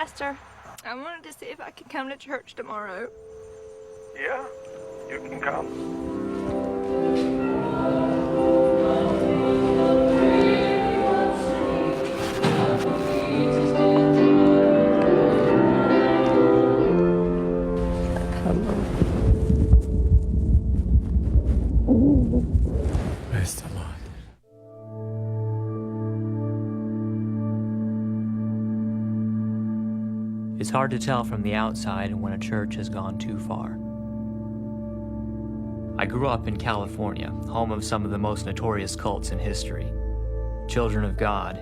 Pastor, I wanted to see if I could come to church tomorrow. Yeah, you can come. Praise the Lord. It's hard to tell from the outside when a church has gone too far. I grew up in California, home of some of the most notorious cults in history. Children of God,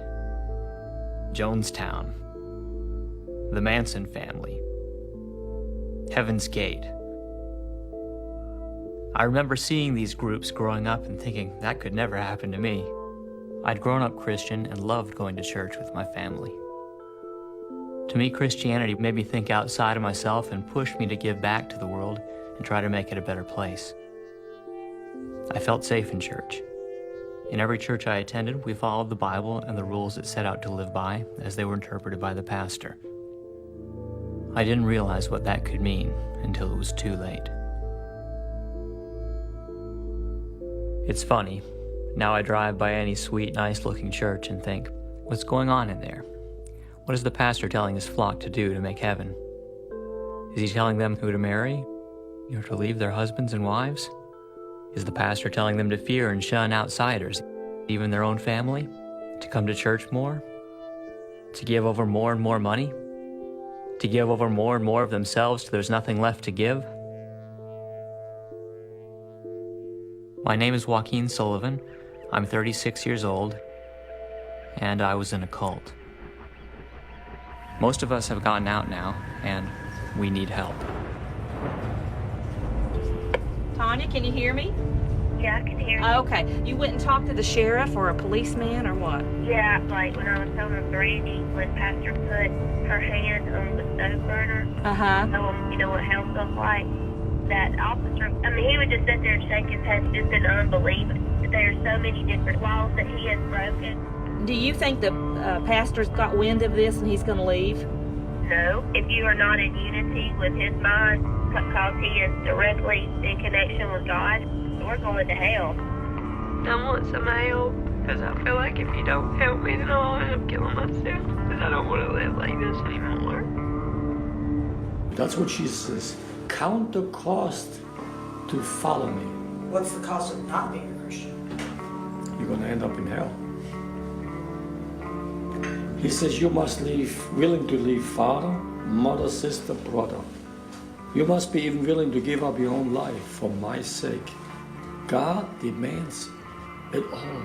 Jonestown, the Manson family, Heaven's Gate. I remember seeing these groups growing up and thinking that could never happen to me. I'd grown up Christian and loved going to church with my family. To me, Christianity made me think outside of myself and pushed me to give back to the world and try to make it a better place. I felt safe in church. In every church I attended, we followed the Bible and the rules it set out to live by as they were interpreted by the pastor. I didn't realize what that could mean until it was too late. It's funny, now I drive by any sweet, nice-looking church and think, what's going on in there? What is the pastor telling his flock to do to make heaven? Is he telling them who to marry, or to leave their husbands and wives? Is the pastor telling them to fear and shun outsiders, even their own family? To come to church more? To give over more and more money? To give over more and more of themselves till there's nothing left to give? My name is Joaquin Sullivan. I'm 36 years old, and I was in a cult. Most of us have gotten out now, and we need help. Tanya, can you hear me? Yeah, I can hear you. Okay. You went and talked to the sheriff or a policeman or what? Yeah, like when I was telling Brandy, when Pastor put her hand on the stove burner, you know what hell feels like? That officer, I mean, he would just sit there and shake his head just in unbelief. There's so many different laws that he has broken. Do you think the pastor's got wind of this and he's going to leave? No. If you are not in unity with his mind, because he is directly in connection with God, we're going to hell. I want some help, because I feel like if you don't help me, then I'll end up killing myself, because I don't want to live like this anymore. That's what she says. Count the cost to follow me. What's the cost of not being a Christian? You're going to end up in hell. He says you must willing to leave father, mother, sister, brother. You must be even willing to give up your own life for my sake. God demands it all.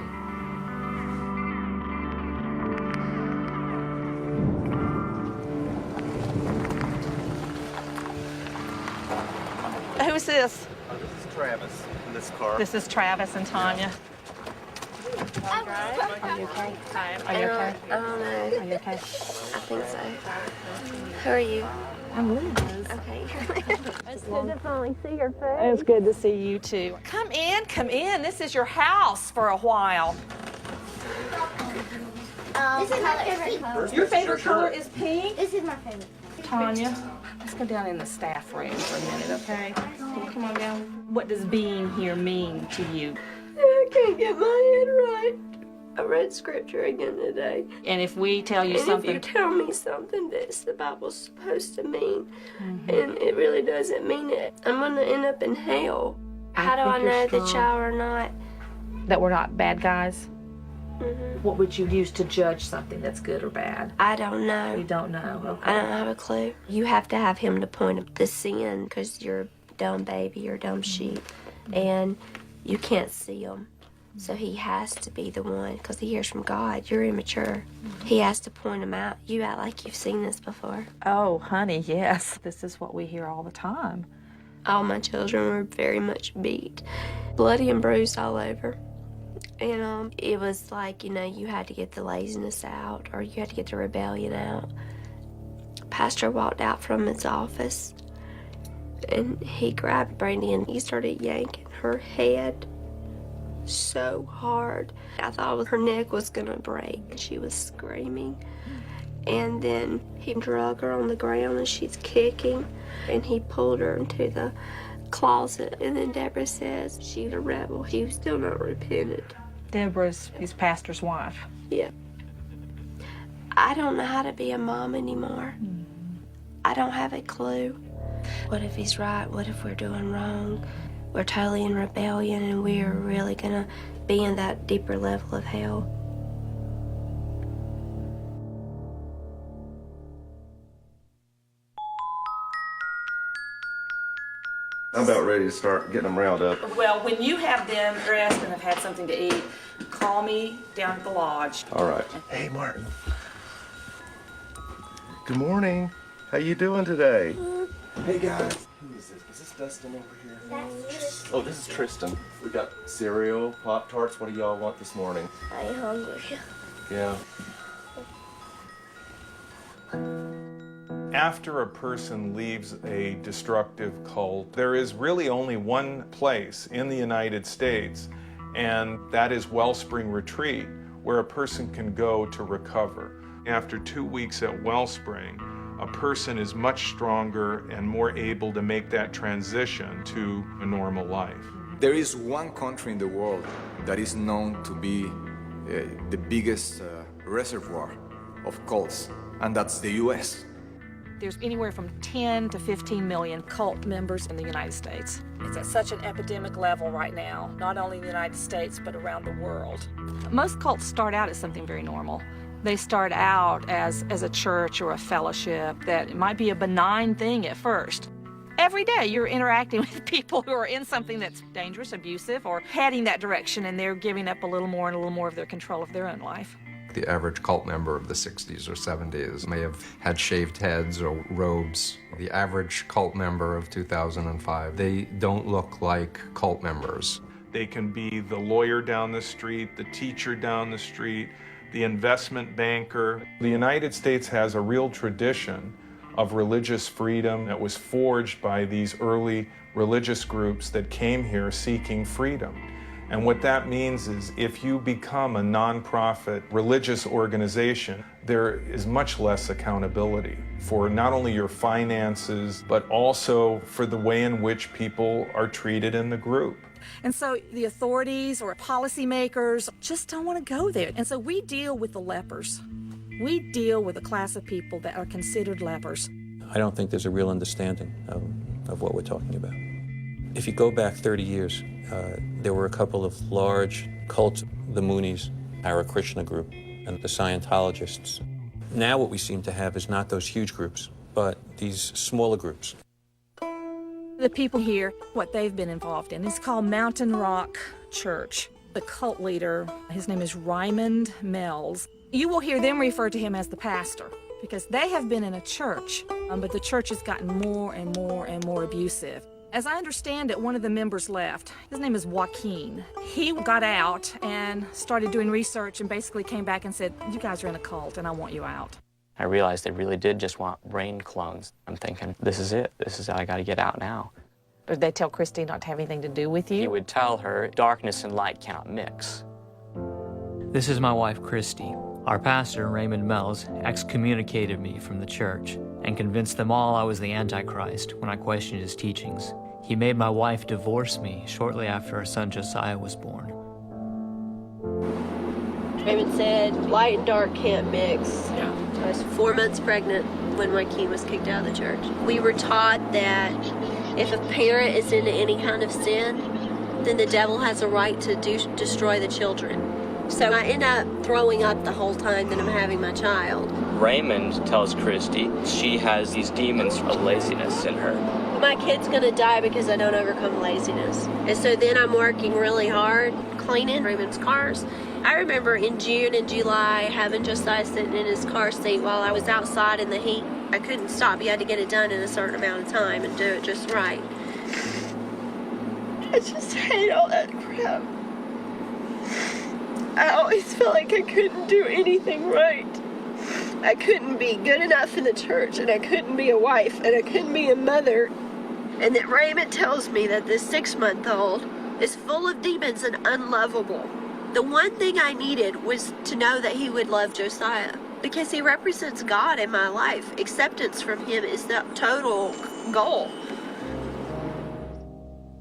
Who's this? This is Travis in this car. This is Travis and Tanya. Are you okay? Hi. Are you okay? I don't know. Are you okay? I think so. Who are you? I'm Liz. Okay. It's good to finally see your face. It's good to see you too. Come in, come in. This is your house for a while. This is my favorite color. Your favorite color is pink? This is my favorite. Tanya, let's go down in the staff room for a minute, okay? Come on down. What does being here mean to you? I can't get my head right. I read scripture again today. And if we tell you And something... if you tell me something that's the Bible's supposed to mean, and it really doesn't mean it, I'm going to end up in hell. How do I know that y'all are not? that we're not bad guys? What would you use to judge something that's good or bad? I don't know. You don't know. Okay. I don't have a clue. You have to have him to point up the sin because you're a dumb baby or dumb sheep, and you can't see him. So he has to be the one because he hears from God. You're immature. He has to point him out. You act like you've seen this before. Oh, honey, yes. This is what we hear all the time. All my children were very much beat, bloody and bruised all over. And it was like, you had to get the laziness out or you had to get the rebellion out. Pastor walked out from his office and he grabbed Brandy and he started yanking her head so hard. I thought her neck was gonna break. She was screaming. And then he drug her on the ground and she's kicking. And he pulled her into the closet. And then Deborah says she's a rebel. She's still not repented. Deborah's his pastor's wife. Yeah. I don't know how to be a mom anymore. I don't have a clue. What if he's right? What if we're doing wrong? We're totally in rebellion and we're really gonna be in that deeper level of hell. I'm about ready to start getting them round up. Well, when you have them dressed and have had something to eat, call me down at the lodge. All right. Hey, Martin. Good morning. How you doing today? Hey, guys. Who is this? Is this Dustin over here? That's Oh, this is Tristan. We got cereal, Pop-Tarts. What do y'all want this morning? I'm hungry. Yeah. After a person leaves a destructive cult, there is really only one place in the United States, and that is Wellspring Retreat, where a person can go to recover. After 2 weeks at Wellspring, a person is much stronger and more able to make that transition to a normal life. There is one country in the world that is known to be the biggest reservoir of cults, and that's the U.S. There's anywhere from 10 to 15 million cult members in the United States. It's at such an epidemic level right now, not only in the United States, but around the world. Most cults start out as something very normal. They start out as a church or a fellowship that it might be a benign thing at first. Every day you're interacting with people who are in something that's dangerous, abusive, or heading that direction, and they're giving up a little more and a little more of their control of their own life. The average cult member of the 60s or 70s may have had shaved heads or robes. The average cult member of 2005, they don't look like cult members. They can be the lawyer down the street, the teacher down the street, the investment banker. The United States has a real tradition of religious freedom that was forged by these early religious groups that came here seeking freedom. And what that means is if you become a nonprofit religious organization, there is much less accountability for not only your finances, but also for the way in which people are treated in the group. And so the authorities or policymakers just don't want to go there. And so we deal with the lepers. We deal with a class of people that are considered lepers. I don't think there's a real understanding of what we're talking about. If you go back 30 years, there were a couple of large cults, the Moonies, our Krishna group, and the Scientologists. Now what we seem to have is not those huge groups, but these smaller groups. The people here, what they've been involved in is called Mountain Rock Church. The cult leader, his name is Raymond Mells. You will hear them refer to him as the pastor because they have been in a church, but the church has gotten more and more and more abusive. As I understand it, one of the members left. His name is Joaquin. He got out and started doing research and basically came back and said, you guys are in a cult and I want you out. I realized they really did just want brain clones. I'm thinking, this is it. I got to get out now. Did they tell Christy not to have anything to do with you? He would tell her, darkness and light cannot mix. This is my wife, Christy. Our pastor, Raymond Mells, excommunicated me from the church and convinced them all I was the Antichrist when I questioned his teachings. He made my wife divorce me shortly after our son Josiah was born. Raymond said, light and dark can't mix. Yeah. I was 4 months pregnant when Joaquin was kicked out of the church. We were taught that if a parent is in any kind of sin, then the devil has a right to destroy the children. So I end up throwing up the whole time that I'm having my child. Raymond tells Christy she has these demons of laziness in her. My kid's gonna die because I don't overcome laziness. And so then I'm working really hard, cleaning Raymond's cars. I remember in June and July having Josiah sitting in his car seat while I was outside in the heat. I couldn't stop. You had to get it done in a certain amount of time and do it just right. I just hate all that crap. I always felt like I couldn't do anything right. I couldn't be good enough in the church, and I couldn't be a wife, and I couldn't be a mother. And that Raymond tells me that this 6-month-old is full of demons and unlovable. The one thing I needed was to know that he would love Josiah. because he represents God in my life. Acceptance from him is the total goal.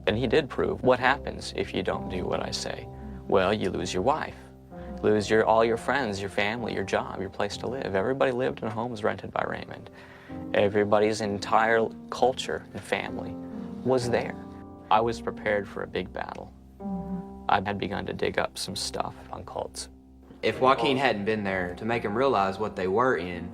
And he did prove what happens if you don't do what I say. Well, you lose your wife, lose all your friends, your family, your job, your place to live. Everybody lived in homes rented by Raymond. Everybody's entire culture and family was there. I was prepared for a big battle. I had begun to dig up some stuff on cults. If Joaquin hadn't been there to make them realize what they were in,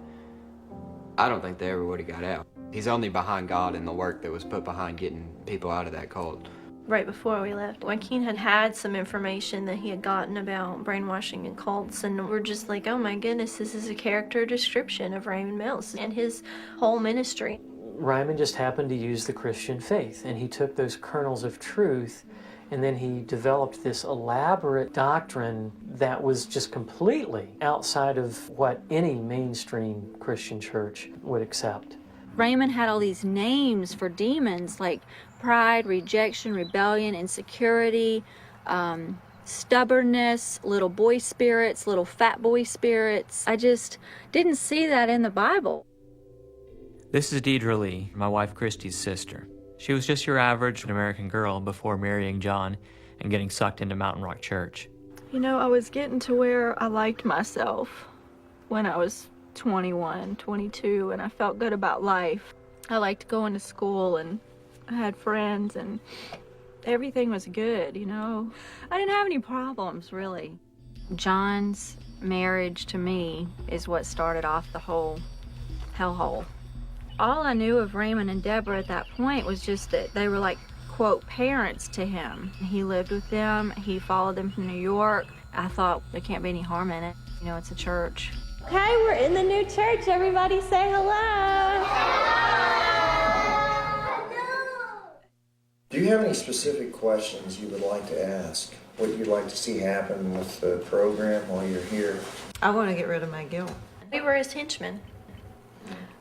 I don't think they ever would have got out. He's only behind God in the work that was put behind getting people out of that cult. Right before we left, Joaquin had some information that he had gotten about brainwashing and cults, and we're just like, oh my goodness, this is a character description of Raymond Mills and his whole ministry. Ryman just happened to use the Christian faith, and he took those kernels of truth, and then he developed this elaborate doctrine that was just completely outside of what any mainstream Christian church would accept. Raymond had all these names for demons like pride, rejection, rebellion, insecurity, stubbornness, little boy spirits, little fat boy spirits. I just didn't see that in the Bible. This is Deidre Lee, my wife Christy's sister. She was just your average American girl before marrying John and getting sucked into Mountain Rock Church. You know, I was getting to where I liked myself when I was 21, 22, and I felt good about life. I liked going to school, and I had friends, and everything was good, you know. I didn't have any problems, really. John's marriage to me is what started off the whole hellhole. All I knew of Raymond and Deborah at that point was just that they were like, quote, parents to him. He lived with them, he followed them from New York. I thought there can't be any harm in it. You know, it's a church. Okay, we're in the new church. Everybody say hello. Do you have any specific questions you would like to ask? What you'd like to see happen with the program while you're here? I want to get rid of my guilt. We were his henchmen.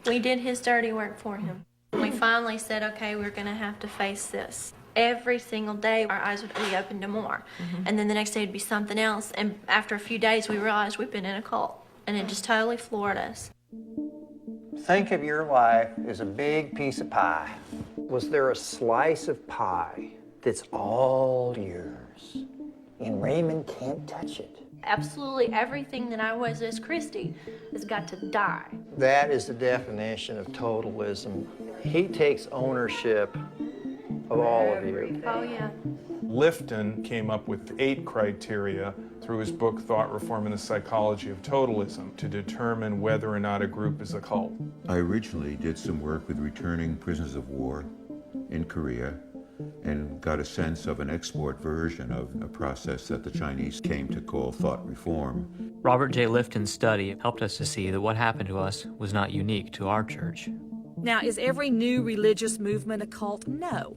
We did his dirty work for him. We finally said, okay, we're going to have to face this. Every single day, our eyes would be open to more. And then the next day would be something else. And after a few days, we realized we've been in a cult. And it just totally floored us. Think of your life as a big piece of pie. Was there a slice of pie that's all yours? And Raymond can't touch it. Absolutely everything that I was as Christy has got to die. That is the definition of totalism. He takes ownership of all of you. Oh, yeah. Lifton came up with 8 criteria through his book Thought Reform and the Psychology of Totalism to determine whether or not a group is a cult. I originally did some work with returning prisoners of war in Korea and got a sense of an export version of a process that the Chinese came to call thought reform. Robert J. Lifton's study helped us to see that what happened to us was not unique to our church. Now, is every new religious movement a cult? No.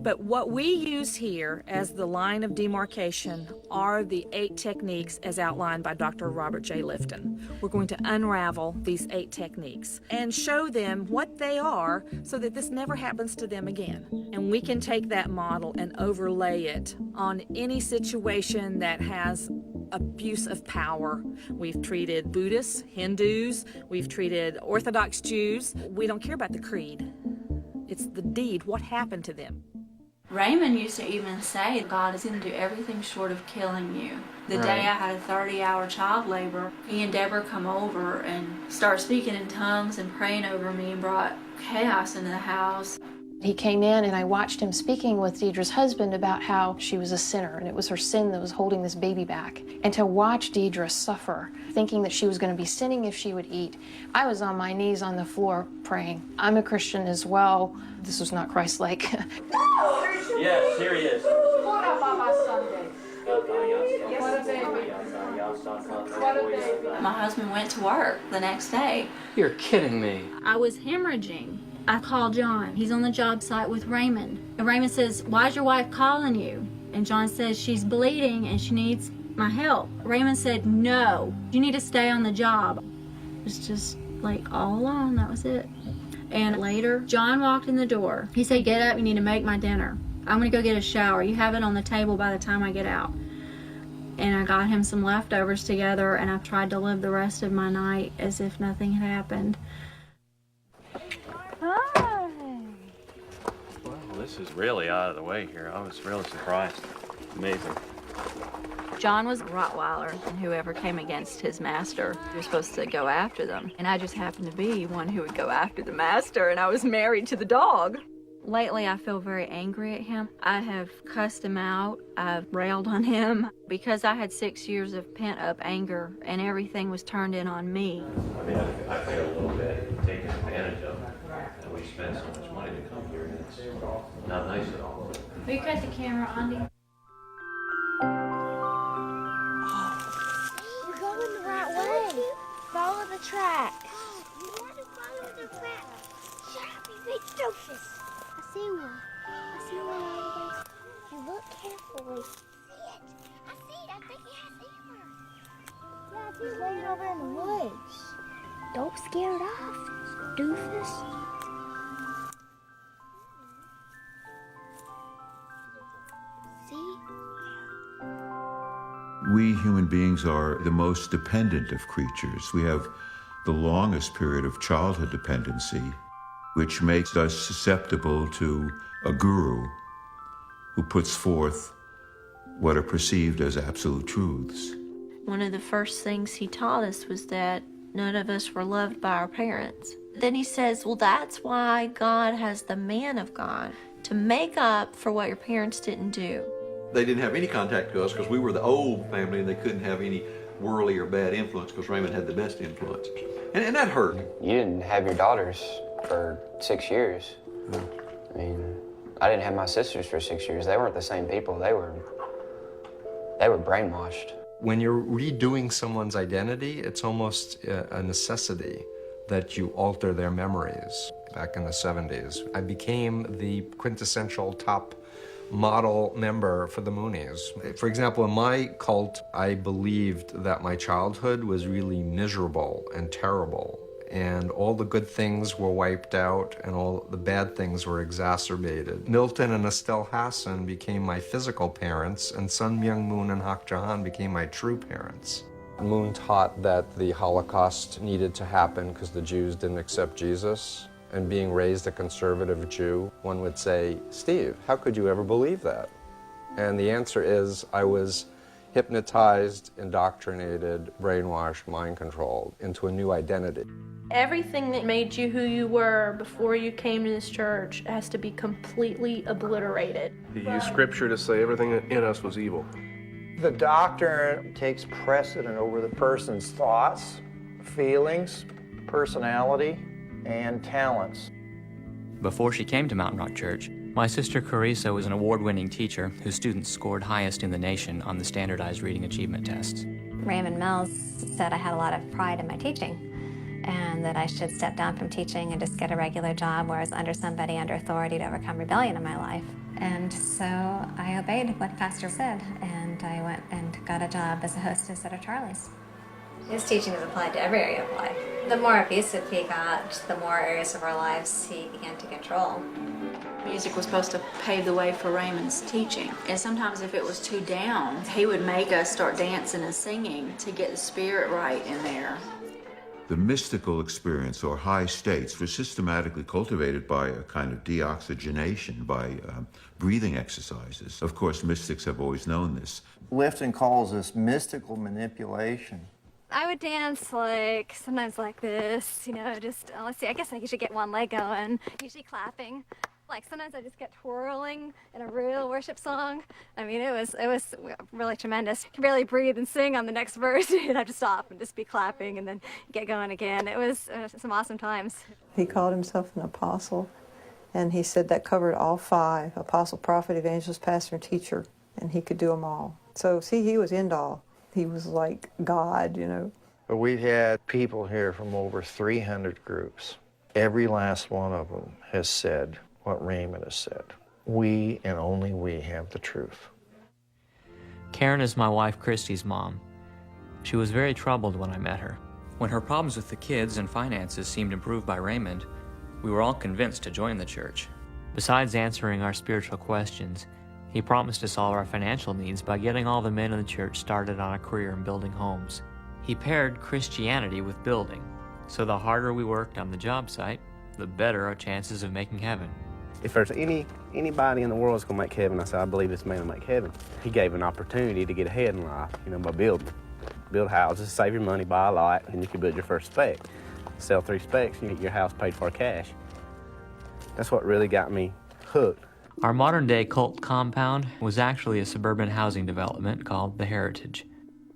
But what we use here as the line of demarcation are the 8 techniques as outlined by Dr. Robert J. Lifton. We're going to unravel these 8 techniques and show them what they are so that this never happens to them again. And we can take that model and overlay it on any situation that has abuse of power. We've treated Buddhists, Hindus, we've treated Orthodox Jews. We don't care about the creed. It's the deed, what happened to them. Raymond used to even say God is going to do everything short of killing you. The day I had a 30-hour child labor, he and Deborah come over and start speaking in tongues and praying over me and brought chaos into the house. He came in and I watched him speaking with Deidre's husband about how she was a sinner and it was her sin that was holding this baby back. And to watch Deidre suffer, thinking that she was going to be sinning if she would eat, I was on my knees on the floor praying. I'm a Christian as well. This was not Christ-like. Yes, here he is. My husband went to work the next day. You're kidding me. I was hemorrhaging. I called John. He's on the job site with Raymond. And Raymond says, why's your wife calling you? And John says, she's bleeding and she needs my help. Raymond said, no, you need to stay on the job. It was just like all alone, that was it. And later, John walked in the door. He said, get up, you need to make my dinner. I'm gonna go get a shower. You have it on the table by the time I get out. And I got him some leftovers together, and I tried to live the rest of my night as if nothing had happened. Hi. Well, this is really out of the way here. I was really surprised. Amazing. John was a Rottweiler, and whoever came against his master, you're supposed to go after them. And I just happened to be one who would go after the master, and I was married to the dog. Lately, I feel very angry at him. I have cussed him out. I've railed on him because I had 6 years of pent-up anger, and everything was turned in on me. I mean, I feel a little bit taken advantage of. And we spent so much money to come here, and it's not nice at all. Will you cut the camera, Andy? We're going the right way. Follow the tracks. You want to follow the tracks? Shut up, you big doofus. I see one. I see one all the way. You look carefully. See it. I see it. I think it has antlers. Yeah, I see it laying over in the woods. Don't scare it off, doofus. See? We human beings are the most dependent of creatures. We have the longest period of childhood dependency, which makes us susceptible to a guru who puts forth what are perceived as absolute truths. One of the first things he taught us was that none of us were loved by our parents. Then he says, well, that's why God has the man of God, to make up for what your parents didn't do. They didn't have any contact to us because we were the old family, and they couldn't have any worldly or bad influence because Raymond had the best influence. And that hurt. You didn't have your daughters for 6 years. I mean, I didn't have my sisters for 6 years. They weren't the same people. They were brainwashed. When you're redoing someone's identity, it's almost a necessity that you alter their memories. Back in the 70s, I became the quintessential top model member for the Moonies. For example, in my cult, I believed that my childhood was really miserable and terrible, and all the good things were wiped out and all the bad things were exacerbated. Milton and Estelle Hassan became my physical parents, and Sun Myung Moon and Hak Jahan became my true parents. Moon taught that the Holocaust needed to happen because the Jews didn't accept Jesus. And being raised a conservative Jew, one would say, Steve, how could you ever believe that? And the answer is, I was hypnotized, indoctrinated, brainwashed, mind-controlled into a new identity. Everything that made you who you were before you came to this church has to be completely obliterated. He used scripture to say everything in us was evil. The doctrine takes precedent over the person's thoughts, feelings, personality, and talents. Before she came to Mountain Rock Church, my sister Carissa was an award-winning teacher whose students scored highest in the nation on the standardized reading achievement tests. Raymond Mills said I had a lot of pride in my teaching and that I should step down from teaching and just get a regular job where I was under somebody under authority to overcome rebellion in my life. And so I obeyed what Pastor said, and I went and got a job as a hostess at a Charlie's. His teaching is applied to every area of life. The more abusive he got, the more areas of our lives he began to control. Music was supposed to pave the way for Raymond's teaching. And sometimes if it was too down, he would make us start dancing and singing to get the spirit right in there. The mystical experience or high states were systematically cultivated by a kind of deoxygenation, by breathing exercises. Of course, mystics have always known this. Lifton calls this mystical manipulation. I would dance like, sometimes like this, you know, just, let's see, I guess I usually get one leg going, usually clapping. Like sometimes I just get twirling in a real worship song. I mean, it was really tremendous. I could barely breathe and sing on the next verse. You'd have to stop and just be clapping and then get going again. It was some awesome times. He called himself an apostle, and he said that covered all five: apostle, prophet, evangelist, pastor, and teacher, and he could do them all. So, see, he was end all. He was like God, you know. But we've had people here from over 300 groups. Every last one of them has said what Raymond has said. We and only we have the truth. Karen is my wife Christy's mom. She was very troubled when I met her. When her problems with the kids and finances seemed improved by Raymond, we were all convinced to join the church. Besides answering our spiritual questions, He promised us all our financial needs by getting all the men in the church started on a career in building homes. He paired Christianity with building, so the harder we worked on the job site, the better our chances of making heaven. If there's anybody in the world that's going to make heaven, I said, I believe this man will make heaven. He gave an opportunity to get ahead in life, by building. Build houses, save your money, buy a lot, and you can build your first spec. Sell 3 specs, and you get your house paid for cash. That's what really got me hooked. Our modern-day cult compound was actually a suburban housing development called the Heritage.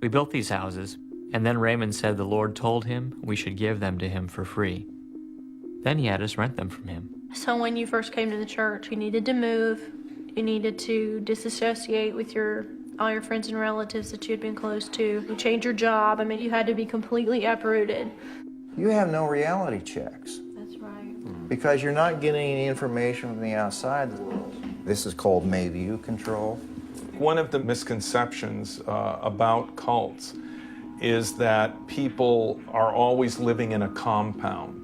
We built these houses, and then Raymond said the Lord told him we should give them to him for free. Then he had us rent them from him. So when you first came to the church, you needed to move, you needed to disassociate with all your friends and relatives that you had been close to. You changed your job. I mean, you had to be completely uprooted. You have no reality checks. That's right. Because you're not getting any information from the outside. This is called milieu control. One of the misconceptions about cults is that people are always living in a compound,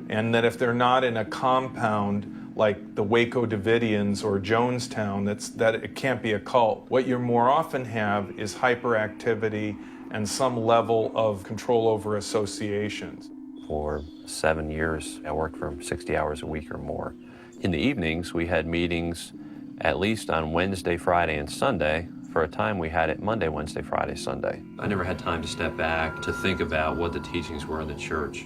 and that if they're not in a compound like the Waco Davidians or Jonestown, that it can't be a cult. What you more often have is hyperactivity and some level of control over associations. For 7 years, I worked for 60 hours a week or more. In the evenings, we had meetings at least on Wednesday, Friday, and Sunday. For a time, we had it Monday, Wednesday, Friday, Sunday. I never had time to step back to think about what the teachings were in the church.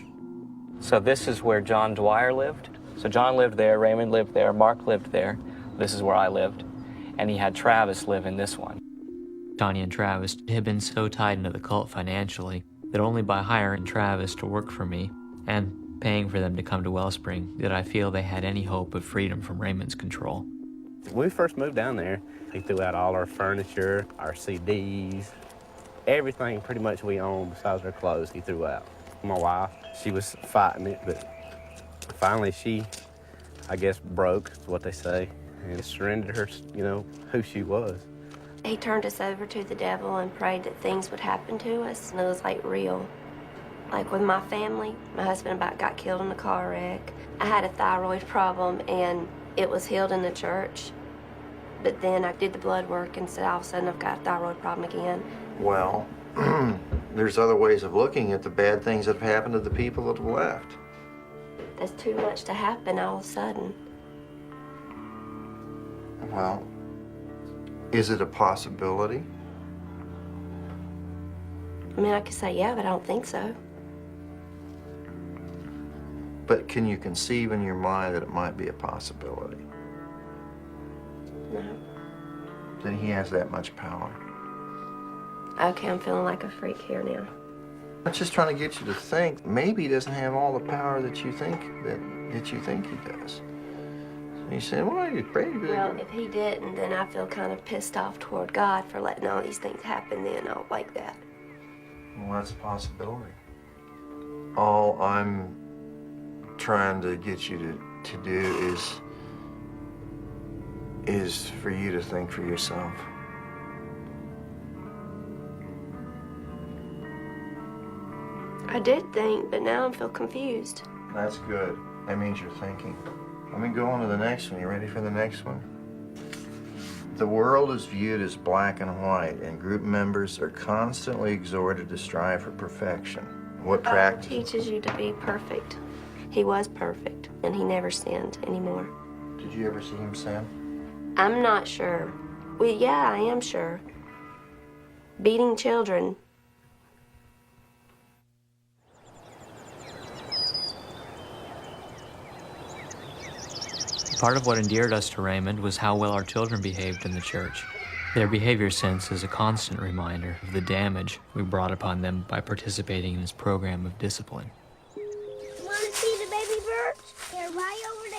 So this is where John Dwyer lived. So John lived there, Raymond lived there, Mark lived there. This is where I lived. And he had Travis live in this one. Tanya and Travis had been so tied into the cult financially that only by hiring Travis to work for me and paying for them to come to Wellspring did I feel they had any hope of freedom from Raymond's control. When we first moved down there, he threw out all our furniture, our CDs, everything pretty much we owned besides our clothes he threw out. My wife, she was fighting it, but finally she, I guess, broke, is what they say, and surrendered her, who she was. He turned us over to the devil and prayed that things would happen to us, and it was like real. Like with my family, my husband about got killed in a car wreck. I had a thyroid problem and it was healed in the church. But then I did the blood work and said all of a sudden I've got a thyroid problem again. Well, there's other ways of looking at the bad things that have happened to the people that have left. There's too much to happen all of a sudden. Well, is it a possibility? I mean, I could say yeah, but I don't think so. But can you conceive in your mind that it might be a possibility? No. That he has that much power? Okay, I'm feeling like a freak here now. I'm just trying to get you to think maybe he doesn't have all the power that you think he does. And you say, well, you're pretty good. Well, if he didn't, then I feel kind of pissed off toward God for letting all these things happen then. I don't like that. Well, that's a possibility. All I'm trying to get you to do is for you to think for yourself. I did think, but now I feel confused. That's good. That means you're thinking. Let me go on to the next one. You ready for the next one? The world is viewed as black and white, and group members are constantly exhorted to strive for perfection. What practice teaches you to be perfect? He was perfect, and he never sinned anymore. Did you ever see him sin? I'm not sure. Well, yeah, I am sure. Beating children. Part of what endeared us to Raymond was how well our children behaved in the church. Their behavior sense is a constant reminder of the damage we brought upon them by participating in his program of discipline. Want to see the baby birds? They're right over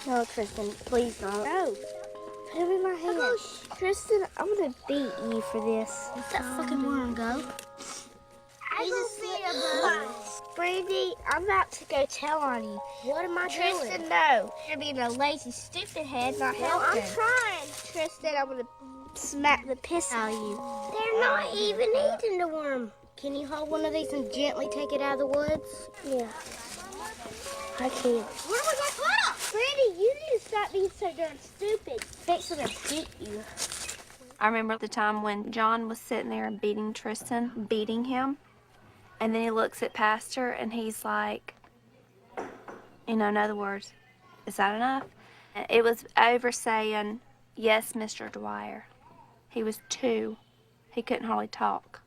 there. No, Tristan, please don't. No. Put them in my hand. Oh, Tristan, I'm going to beat you for this. Let that fucking worm go. I will see a bird. Brandy, I'm about to go tell on you. What am I doing? Tristan, no. You're being a lazy, stupid head, not helping. I'm trying. Tristan, I'm going to smack the piss out of you. They're not even eating the worm. Can you hold one of these and gently take it out of the woods? Yeah. I can. Where was I put them? Brandy, you need to stop being so darn stupid. Fix gonna beat you. I remember the time when John was sitting there and beating Tristan, beating him. And then he looks at Pastor and he's like, in other words, is that enough? It was over saying, yes, Mr. Dwyer. He was 2. He couldn't hardly talk.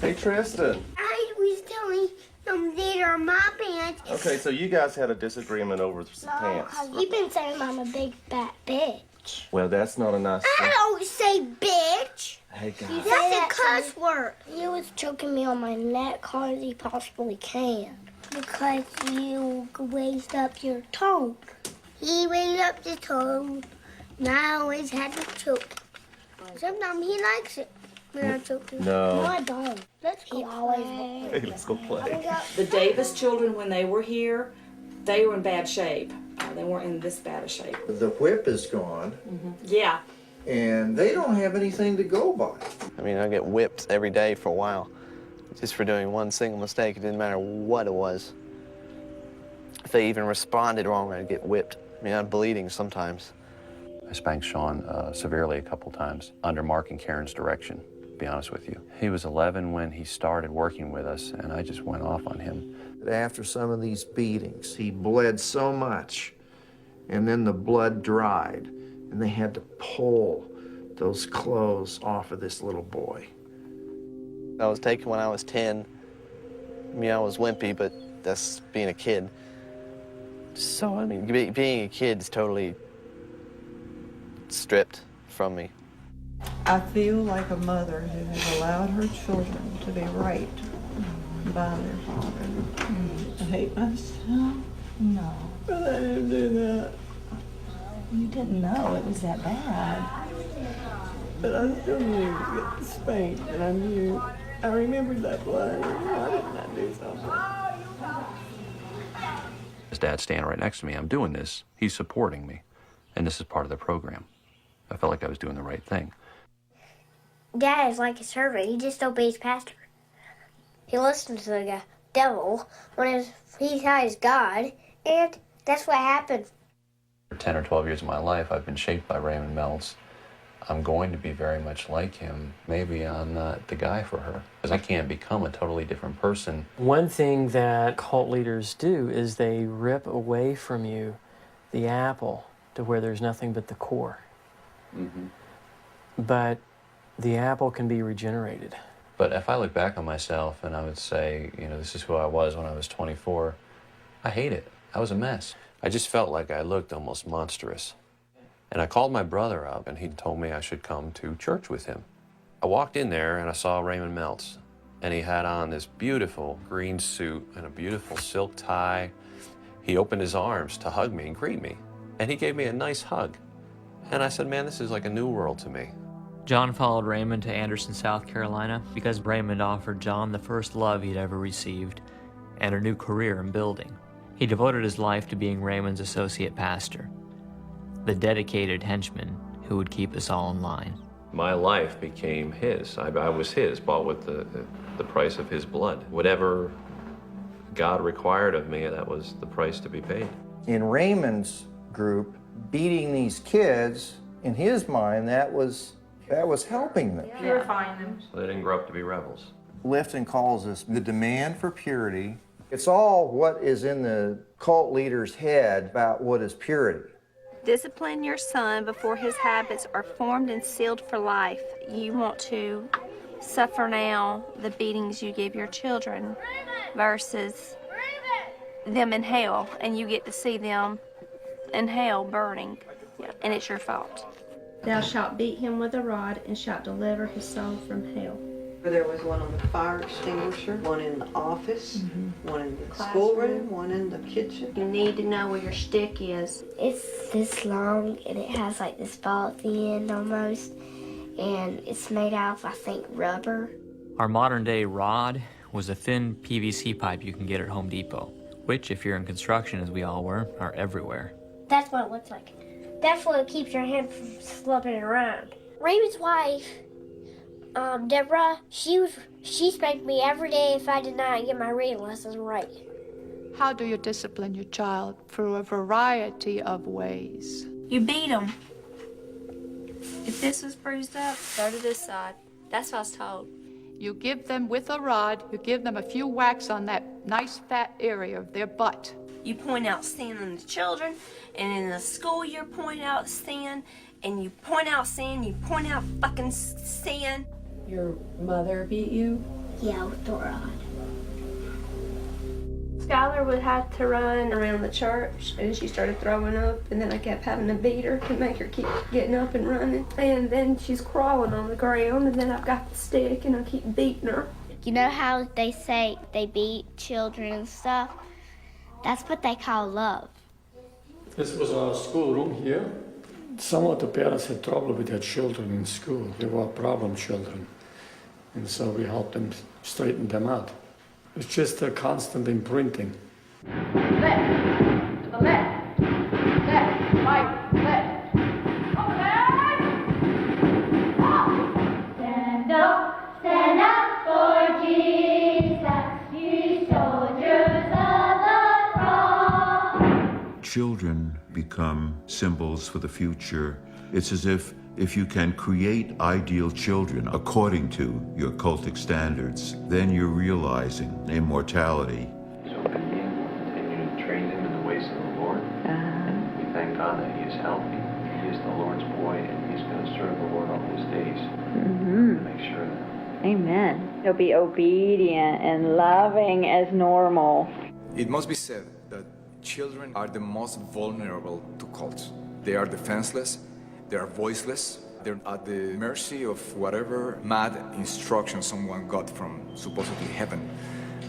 Hey, Tristan. I was telling them they are my pants. Okay, so you guys had a disagreement over some pants. You've been saying I'm a big fat bitch. Well, that's not a nice thing. I don't say bitch. Hey, guys. That's a cuss word. He was choking me on my neck hard as he possibly can. Because you raised up your tongue. He raised up his tongue, and I always had to choke. Sometimes he likes it when I choke him. No. I don't. Let's go play. Hey, let's go play. The Davis children, when they were here, they were in bad shape. They weren't in this bad a shape. The whip is gone, Yeah. and they don't have anything to go by. I mean, I get whipped every day for a while, just for doing one single mistake. It didn't matter what it was. If they even responded wrong, I'd get whipped. I mean, I'm bleeding sometimes. I spanked Sean severely a couple times under Mark and Karen's direction, to be honest with you. He was 11 when he started working with us, and I just went off on him. After some of these beatings, he bled so much, and then the blood dried, and they had to pull those clothes off of this little boy. I was taken when I was 10. I mean, I was wimpy, but that's being a kid. So, I mean, being a kid is totally stripped from me. I feel like a mother who has allowed her children to be raped by their father. I hate myself. No. But I didn't do that. You didn't know it was that bad. But I still knew to get spanked, and I remembered that blood. Why didn't I do something? His dad's standing right next to me. I'm doing this. He's supporting me. And this is part of the program. I felt like I was doing the right thing. Dad is like a servant. He just obeys pastor. He listens to the devil when he ties God, and that's what happened. For 10 or 12 years of my life, I've been shaped by Raymond Meltz. I'm going to be very much like him. Maybe I'm not the guy for her, because I can't become a totally different person. One thing that cult leaders do is they rip away from you the apple to where there's nothing but the core. But the apple can be regenerated. But if I look back on myself and I would say, you know, this is who I was when I was 24, I hate it. I was a mess. I just felt like I looked almost monstrous. And I called my brother up, and he told me I should come to church with him. I walked in there, and I saw Raymond Meltz, and he had on this beautiful green suit and a beautiful silk tie. He opened his arms to hug me and greet me, and he gave me a nice hug. And I said, man, this is like a new world to me. John followed Raymond to Anderson, South Carolina, because Raymond offered John the first love he'd ever received and a new career in building. He devoted his life to being Raymond's associate pastor, the dedicated henchman who would keep us all in line. My life became his. I was his, bought with the price of his blood. Whatever God required of me, that was the price to be paid. In Raymond's group, beating these kids, in his mind, that was helping them. Purifying them. So they didn't grow up to be rebels. Lifton calls this the demand for purity. It's all what is in the cult leader's head about what is purity. Discipline your son before his habits are formed and sealed for life. You want to suffer now the beatings you give your children versus them in hell, and you get to see them in hell burning, and it's your fault. Thou shalt beat him with a rod and shalt deliver his soul from hell. There was one on the fire extinguisher, one in the office, one in the schoolroom, one in the kitchen. You need to know where your stick is. It's this long, and it has like this ball at the end almost, and it's made out of, I think, rubber. Our modern-day rod was a thin PVC pipe you can get at Home Depot, which, if you're in construction, as we all were, are everywhere. That's what it looks like. That's what keeps your hand from slipping around. Raymond's wife, Deborah, she spanked me every day if I did not get my reading lessons right. How do you discipline your child? Through a variety of ways. You beat them. If this was bruised up, go to this side. That's what I was told. You give them with a rod, you give them a few whacks on that nice fat area of their butt. You point out sin in the children, and in the school you point out sin, and you point out sin, you point out fucking sin. Your mother beat you? Yeah, with the rod. Skylar would have to run around the church, and she started throwing up, and then I kept having to beat her to make her keep getting up and running. And then she's crawling on the ground, and then I've got the stick, and I keep beating her. You know how they say they beat children and stuff? That's what they call love. This was our schoolroom here. Some of the parents had trouble with their children in school. They were problem children. And so we helped them straighten them out. It's just a constant imprinting. Left, to the left, left, right, left. Over there! Stand up for Jesus, you soldiers of the cross. Children become symbols for the future. It's as if you can create ideal children according to your cultic standards, then you're realizing immortality. So continue to train him in the ways of the Lord. And we thank God that he is healthy. He is the Lord's boy, and he's going to serve the Lord all his days. Make sure that. Amen. He'll be obedient and loving as normal. It must be said that children are the most vulnerable to cults. They are defenseless. They are voiceless. They're at the mercy of whatever mad instruction someone got from supposedly heaven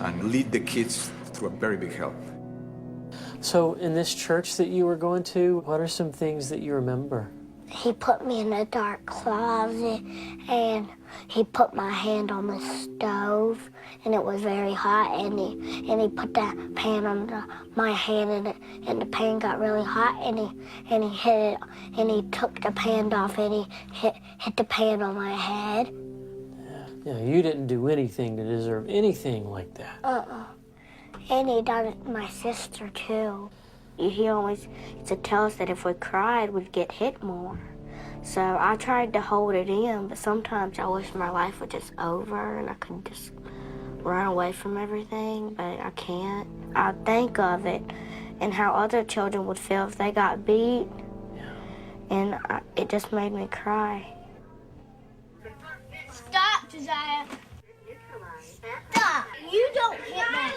and lead the kids through a very big hell. So in this church that you were going to, what are some things that you remember? He put me in a dark closet, and he put my hand on the stove, and it was very hot, and he put that pan on my hand, and the pan got really hot, and he hit it, and he took the pan off, and he hit the pan on my head. Yeah, you didn't do anything to deserve anything like that. And he done it to my sister too. He always used to tell us that if we cried, we'd get hit more. So I tried to hold it in, but sometimes I wish my life was just over and I could just run away from everything, but I can't. I think of it and how other children would feel if they got beat, and it just made me cry. Stop, Josiah. Stop. You don't hit me.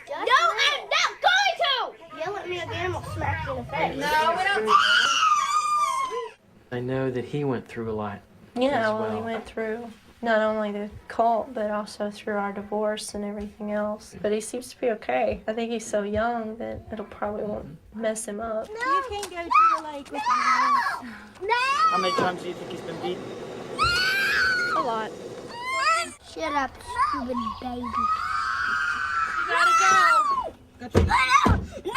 No, I'm not going to! Yell at me again, I'll smack you in the face. No, we don't. I know that he went through a lot. Yeah, as well, he went through not only the cult, but also through our divorce and everything else. But he seems to be okay. I think he's so young that it'll probably won't mess him up. No. You can't go to the lake with me. No! How many times do you think he's been beaten? A lot. Shut up, stupid baby. You gotta go. No! No!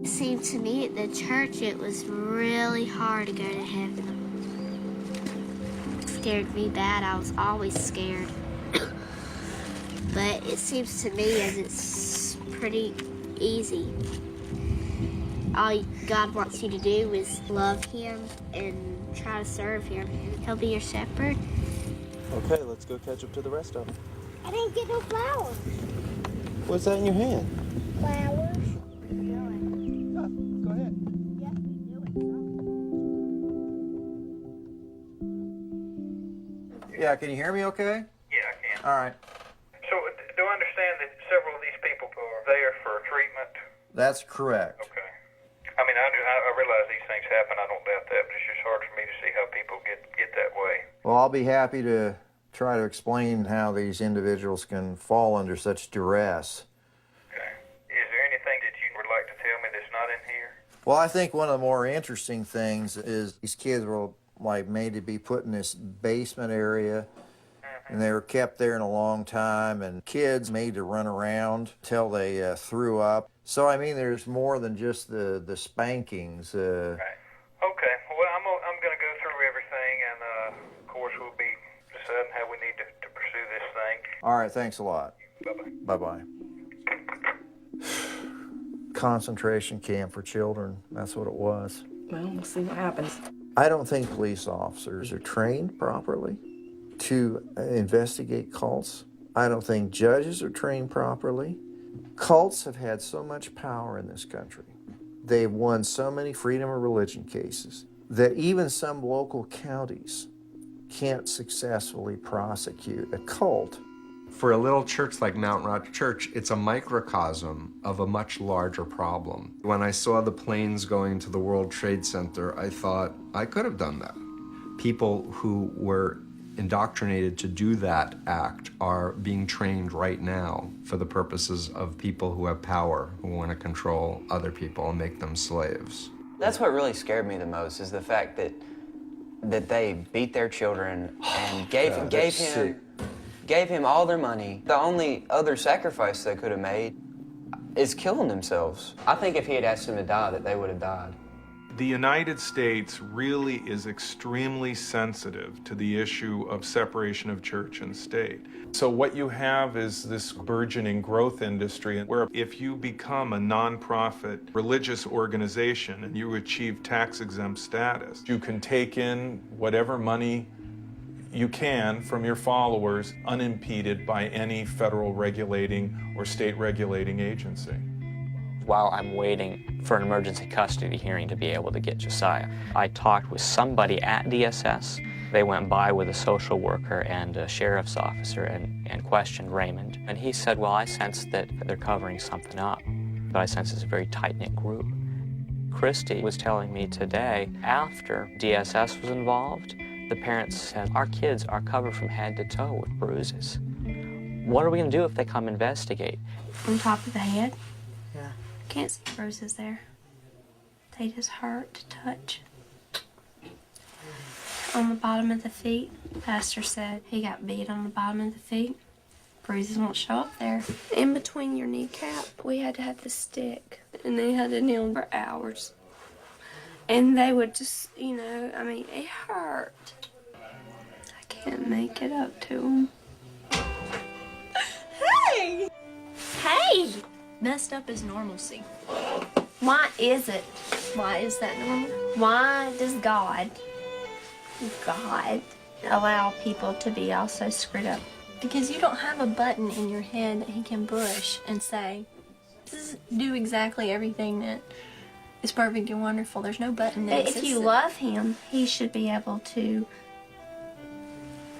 It seemed to me at the church it was really hard to go to heaven. It scared me bad. I was always scared. But it seems to me as it's pretty easy. All God wants you to do is love Him and try to serve Him. He'll be your shepherd. Okay, let's go catch up to the rest of them. I didn't get no flowers. What's that in your hand? Flowers. Go ahead. Yes, we do it. Yeah, can you hear me okay? Yeah, I can. All right. So, do I understand that several of these people are there for treatment? That's correct. Okay. I mean, I realize these things happen, I don't doubt that, but it's just hard for me to see how people get that way. Well, I'll be happy to try to explain how these individuals can fall under such duress. Okay. Is there anything that you would like to tell me that's not in here? Well, I think one of the more interesting things is these kids were like made to be put in this basement area, and they were kept there in a long time, and kids made to run around till they threw up. So, I mean, there's more than just the spankings. Right. Okay. Well, I'm going to go through everything, and of course we'll be deciding how we need to pursue this thing. All right, thanks a lot. Bye-bye. Bye-bye. Concentration camp for children, that's what it was. Well, we'll see what happens. I don't think police officers are trained properly to investigate cults. I don't think judges are trained properly. Cults have had so much power in this country. They've won so many freedom of religion cases that even some local counties can't successfully prosecute a cult. For a little church like Mount Rock Church, it's a microcosm of a much larger problem. When I saw the planes going to the World Trade Center, I thought I could have done that. People who were indoctrinated to do that act are being trained right now for the purposes of people who have power, who want to control other people and make them slaves. That's what really scared me the most, is the fact that they beat their children and gave him all their money. The only other sacrifice they could have made is killing themselves. I think if he had asked them to die, that they would have died. The United States really is extremely sensitive to the issue of separation of church and state. So what you have is this burgeoning growth industry where if you become a nonprofit religious organization and you achieve tax-exempt status, you can take in whatever money you can from your followers unimpeded by any federal regulating or state regulating agency. While I'm waiting for an emergency custody hearing to be able to get Josiah, I talked with somebody at DSS. They went by with a social worker and a sheriff's officer and questioned Raymond. And he said, well, I sense that they're covering something up, but I sense it's a very tight-knit group. Christy was telling me today, after DSS was involved, the parents said, our kids are covered from head to toe with bruises. What are we going to do if they come investigate? On top of the head? Yeah. Can't see bruises there. They just hurt to touch. On the bottom of the feet, Pastor said he got beat on the bottom of the feet. Bruises won't show up there. In between your kneecap, we had to have the stick, and they had to kneel for hours. And they would just, you know, I mean, it hurt. I can't make it up to them. Hey! Hey! Messed up is normalcy. Why is it? Why is that normal? Why does God allow people to be all so screwed up? Because you don't have a button in your head that he can push and say, do exactly everything that is perfect and wonderful. There's no button that If you love him, he should be able to,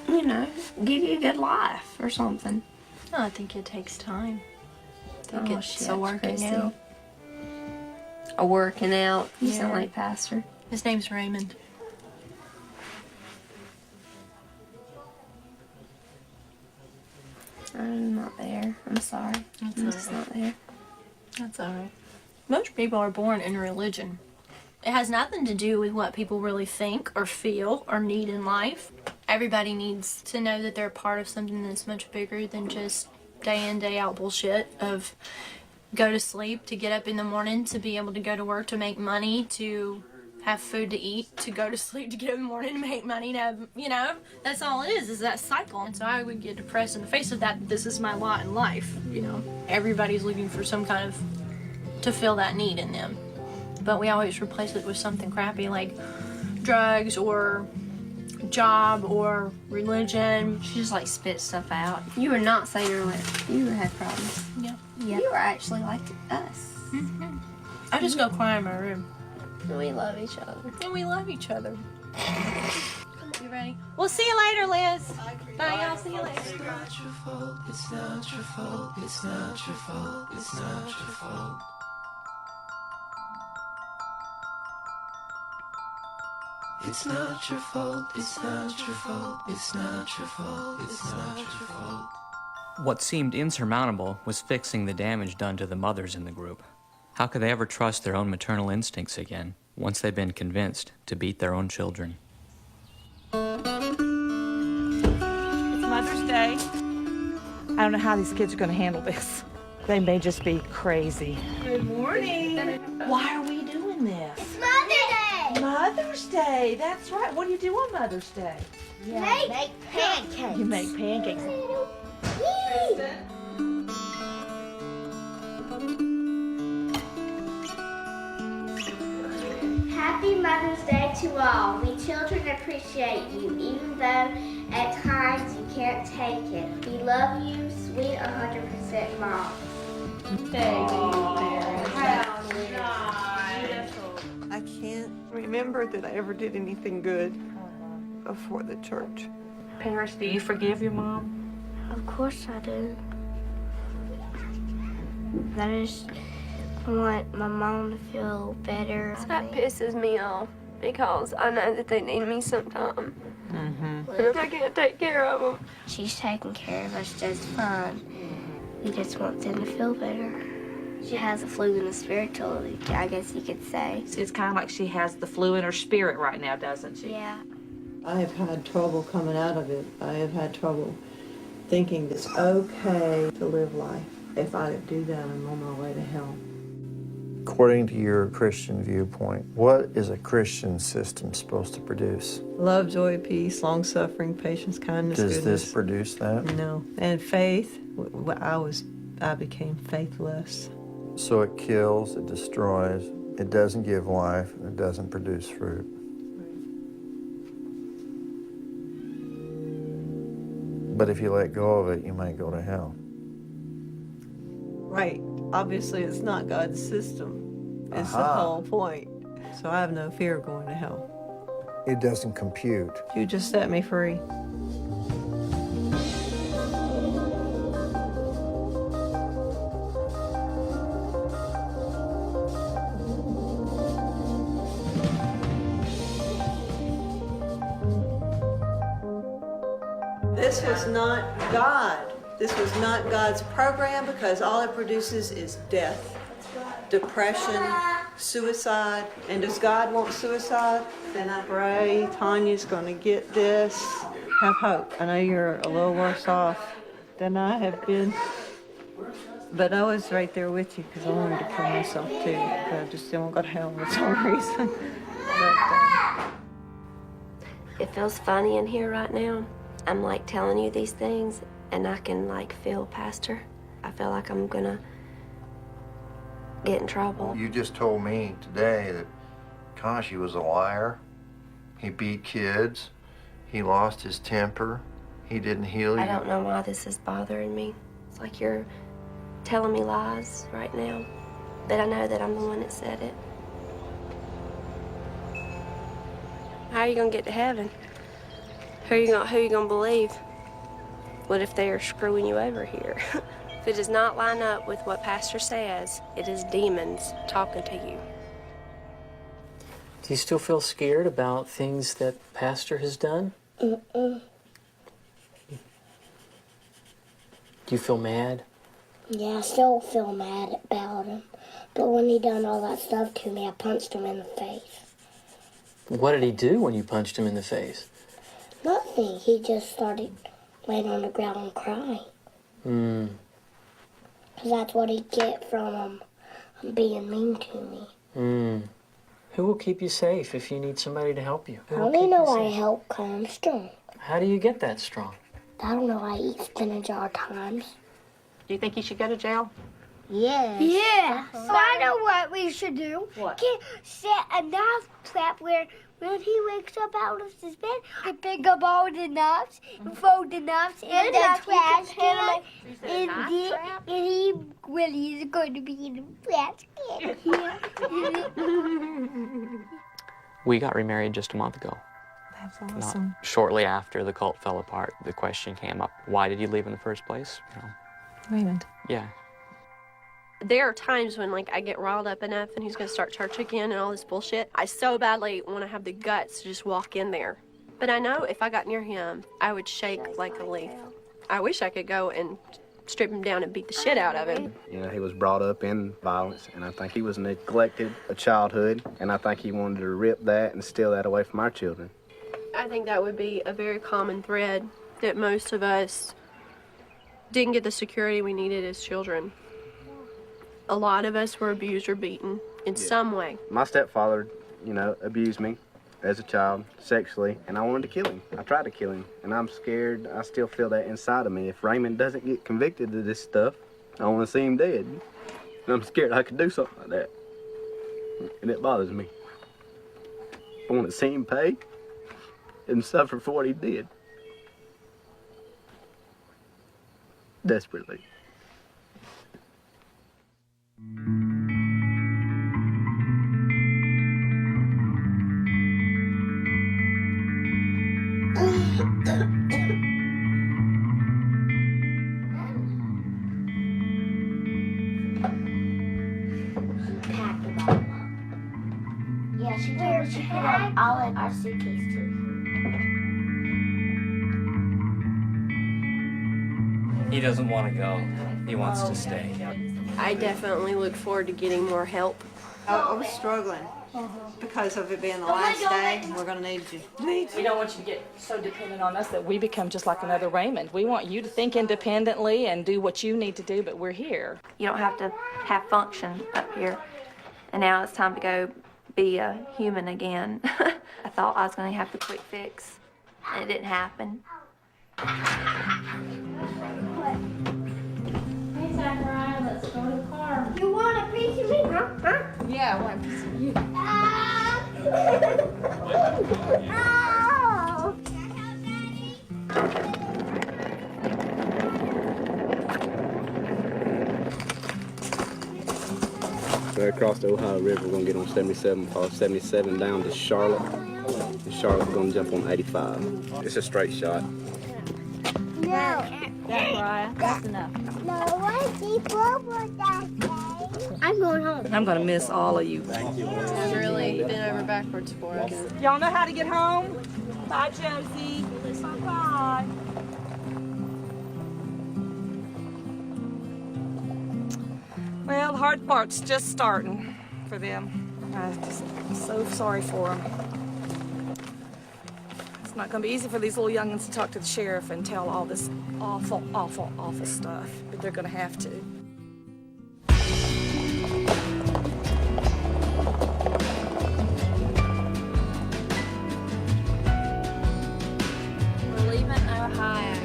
you know, give you a good life or something. No, I think it takes time. I think it's a working out. A working out. You Yeah. sound like Pastor. His name's Raymond. I'm not there. I'm sorry. That's I'm all just right. not there. That's all right. Most people are born in religion. It has nothing to do with what people really think or feel or need in life. Everybody needs to know that they're part of something that's much bigger than just day in, day out bullshit of go to sleep, to get up in the morning, to be able to go to work, to make money, to have food to eat, to go to sleep, to get up in the morning, to make money, to have, you know, that's all it is that cycle. And so I would get depressed in the face of that. This is my lot in life, you know. Everybody's looking for some kind of, to fill that need in them. But we always replace it with something crappy like drugs or job or religion. She just like spit stuff out. You were not saying you had problems. Yeah. You were actually like us. Mm-hmm. I just go cry in my room. We love each other. And we love each other. Come on, ready? We'll see you later, Liz. Bye, y'all. See you later. It's not your fault. It's not your fault. It's not your fault. It's not your fault. It's not your fault. It's not your fault. It's not your fault. It's not your fault. What seemed insurmountable was fixing the damage done to the mothers in the group. How could they ever trust their own maternal instincts again, once they'd been convinced to beat their own children? It's Mother's Day. I don't know how these kids are going to handle this. They may just be crazy. Good morning. Why are we doing this? It's Mother's Day. Mother's Day. That's right. What do you do on Mother's Day? Make pancakes. You make pancakes. Happy Mother's Day to all. We children appreciate you, even though at times you can't take it. We love you, sweet 100% mom. Thank you, I can't remember that I ever did anything good for the church. Paris, do you forgive your mom? Of course I do. I just want my mom to feel better. That pisses me off because I know that they need me sometime. And if I can't take care of them. She's taking care of us just fine. We just want them to feel better. She has a flu in the spiritual, I guess you could say. It's kind of like she has the flu in her spirit right now, doesn't she? Yeah. I have had trouble coming out of it. I have had trouble thinking it's okay to live life. If I do that, I'm on my way to hell. According to your Christian viewpoint, what is a Christian system supposed to produce? Love, joy, peace, long-suffering, patience, kindness, Does goodness. this produce that? No. And faith, I became faithless. So it kills, it destroys, it doesn't give life, it doesn't produce fruit. But if you let go of it, you might go to hell. Right. Obviously, it's not God's system. It's the Aha. whole point. So I have no fear of going to hell. It doesn't compute. You just set me free. This was not God. This was not God's program because all it produces is death, depression, suicide. And does God want suicide? Then I pray Tanya's going to get this. Have hope. I know you're a little worse off than I have been. But I was right there with you because I wanted to kill myself too. But I just didn't go to hell for some reason. It feels funny in here right now. I'm like telling you these things and I can like feel Pastor. I feel like I'm gonna get in trouble. You just told me today that Kashi was a liar. He beat kids. He lost his temper. He didn't heal you. I don't know why this is bothering me. It's like you're telling me lies right now, but I know that I'm the one that said it. How are you gonna get to heaven? Who are you gonna believe? What if they are screwing you over here? If it does not line up with what Pastor says, it is demons talking to you. Do you still feel scared about things that Pastor has done? Mm-mm. Do you feel mad? Yeah, I still feel mad about him. But when he done all that stuff to me, I punched him in the face. What did he do when you punched him in the face? Nothing. He just started laying on the ground and crying. Because that's what he get from being mean to me. Who will keep you safe if you need somebody to help you? I don't even know why I help because I'm strong. How do you get that strong? I don't know. I eat spinach all times. Do you think he should go to jail? Yes. Yeah. So I know what we should do. What? Get set a knife trap where when he wakes up out of his bed, we pick up all the knives and throw the knives in the trash can. And he really is going to be in the trash can. We got remarried just a month ago. That's awesome. Shortly after the cult fell apart, the question came up, why did you leave in the first place? Raymond. Yeah. There are times when, like, I get riled up enough and he's going to start church again and all this bullshit. I so badly want to have the guts to just walk in there. But I know if I got near him, I would shake like a leaf. I wish I could go and strip him down and beat the shit out of him. You know, he was brought up in violence, and I think he was neglected a childhood, and I think he wanted to rip that and steal that away from our children. I think that would be a very common thread, that most of us didn't get the security we needed as children. A lot of us were abused or beaten in some way. My stepfather, you know, abused me as a child sexually, and I wanted to kill him. I tried to kill him, and I'm scared. I still feel that inside of me. If Raymond doesn't get convicted of this stuff, I want to see him dead. And I'm scared I could do something like that, and it bothers me. I want to see him pay and suffer for what he did. Desperately. Yeah, she told us she put all in our suitcase too. He doesn't want to go. He wants to stay. I definitely look forward to getting more help. I was struggling because of it being the last day. We're going to need you. We don't want you to get so dependent on us that we become just like another Raymond. We want you to think independently and do what you need to do, but we're here. You don't have to have function up here. And now it's time to go be a human again. I thought I was going to have the quick fix, and it didn't happen. Hey, Zachariah, let's go to the car. You want a piece of me? Huh? Yeah, I want a piece of you. Oh! Right across the Ohio River, we're going to get on 77, follow 77 down to Charlotte. And Charlotte, we're going to jump on 85. It's a straight shot. No. Zachariah, that's enough. No, I keep over that day. I'm going home. I'm going to miss all of you. It's really been over backwards for us. Y'all know how to get home? Bye, Josie. Bye. Well, the hard part's just starting for them. I'm so sorry for them. It's not going to be easy for these little youngins to talk to the sheriff and tell all this awful, awful, awful stuff, but they're going to have to. We're leaving Ohio.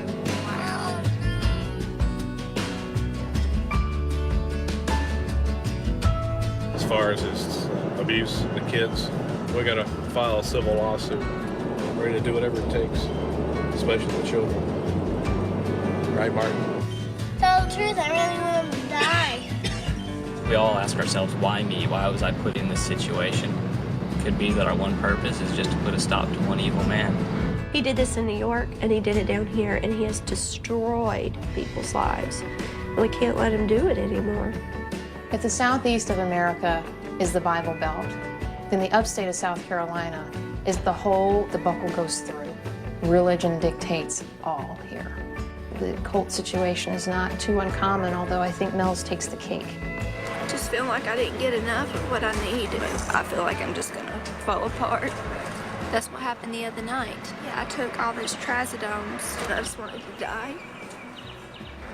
As far as his abuse of the kids, we got to file a civil lawsuit. Ready to do whatever it takes, especially the children. Right, Martin? Tell the truth, I really want him to die. We all ask ourselves, why me? Why was I put in this situation? Could be that our one purpose is just to put a stop to one evil man. He did this in New York, and he did it down here, and he has destroyed people's lives. And we can't let him do it anymore. If the southeast of America is the Bible Belt, then the upstate of South Carolina is the hole the buckle goes through. Religion dictates all here. The cult situation is not too uncommon, although I think Mel's takes the cake. I just feel like I didn't get enough of what I need. I feel like I'm just gonna fall apart. That's what happened the other night. Yeah, I took all those trizodones, and I just wanted to die.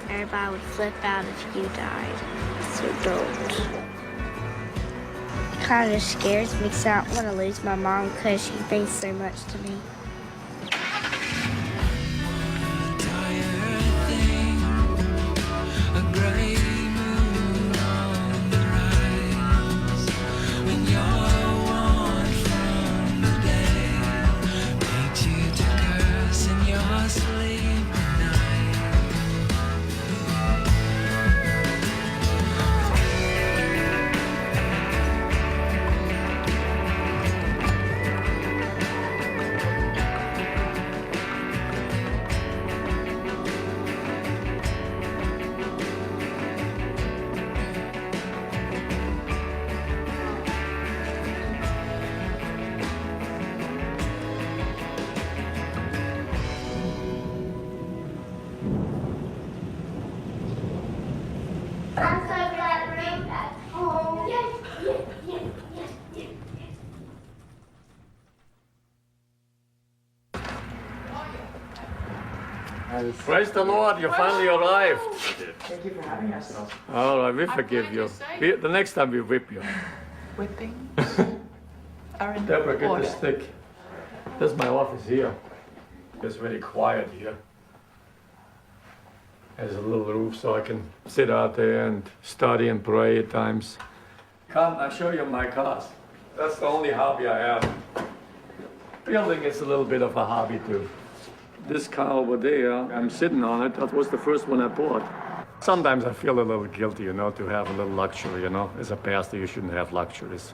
Everybody would flip out if you died, so don't. Kind of scares me because I don't want to lose my mom because she means so much to me. Praise the Lord, you finally arrived. Thank you for having us. All right, we forgive you. The next time we whip you. Whipping are in Deborah, get order. this stick. This is my office here. It's very quiet here. There's a little roof so I can sit out there and study and pray at times. Come, I'll show you my cars. That's the only hobby I have. Building is a little bit of a hobby too. This car over there, I'm sitting on it. That was the first one I bought. Sometimes I feel a little guilty, you know, to have a little luxury, you know. As a pastor, you shouldn't have luxuries.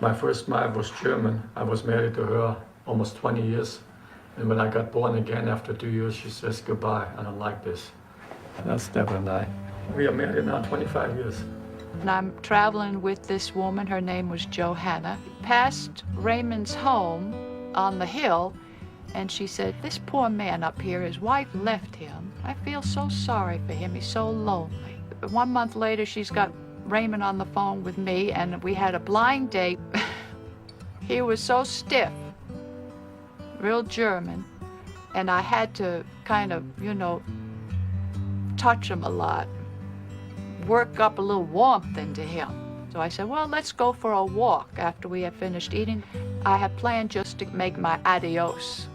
My first wife was German. I was married to her almost 20 years. And when I got born again after 2 years, she says, goodbye, I don't like this. And that's Deborah and I. We are married now 25 years. And I'm traveling with this woman, her name was Johanna, past Raymond's home on the hill, and she said, this poor man up here, his wife left him. I feel so sorry for him, he's so lonely. 1 month later, she's got Raymond on the phone with me, and we had a blind date. He was so stiff, real German, and I had to kind of, you know, touch him a lot, work up a little warmth into him. So I said, well, let's go for a walk after we have finished eating. I had planned just to make my adios.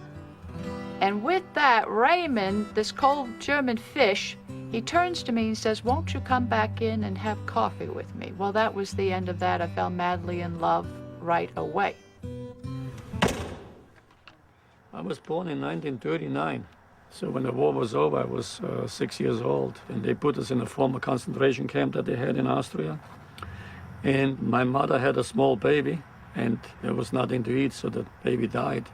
And with that, Raymond, this cold German fish, he turns to me and says, won't you come back in and have coffee with me? Well, that was the end of that. I fell madly in love right away. I was born in 1939. So when the war was over, I was 6 years old. And they put us in a former concentration camp that they had in Austria. And my mother had a small baby, and there was nothing to eat, so the baby died.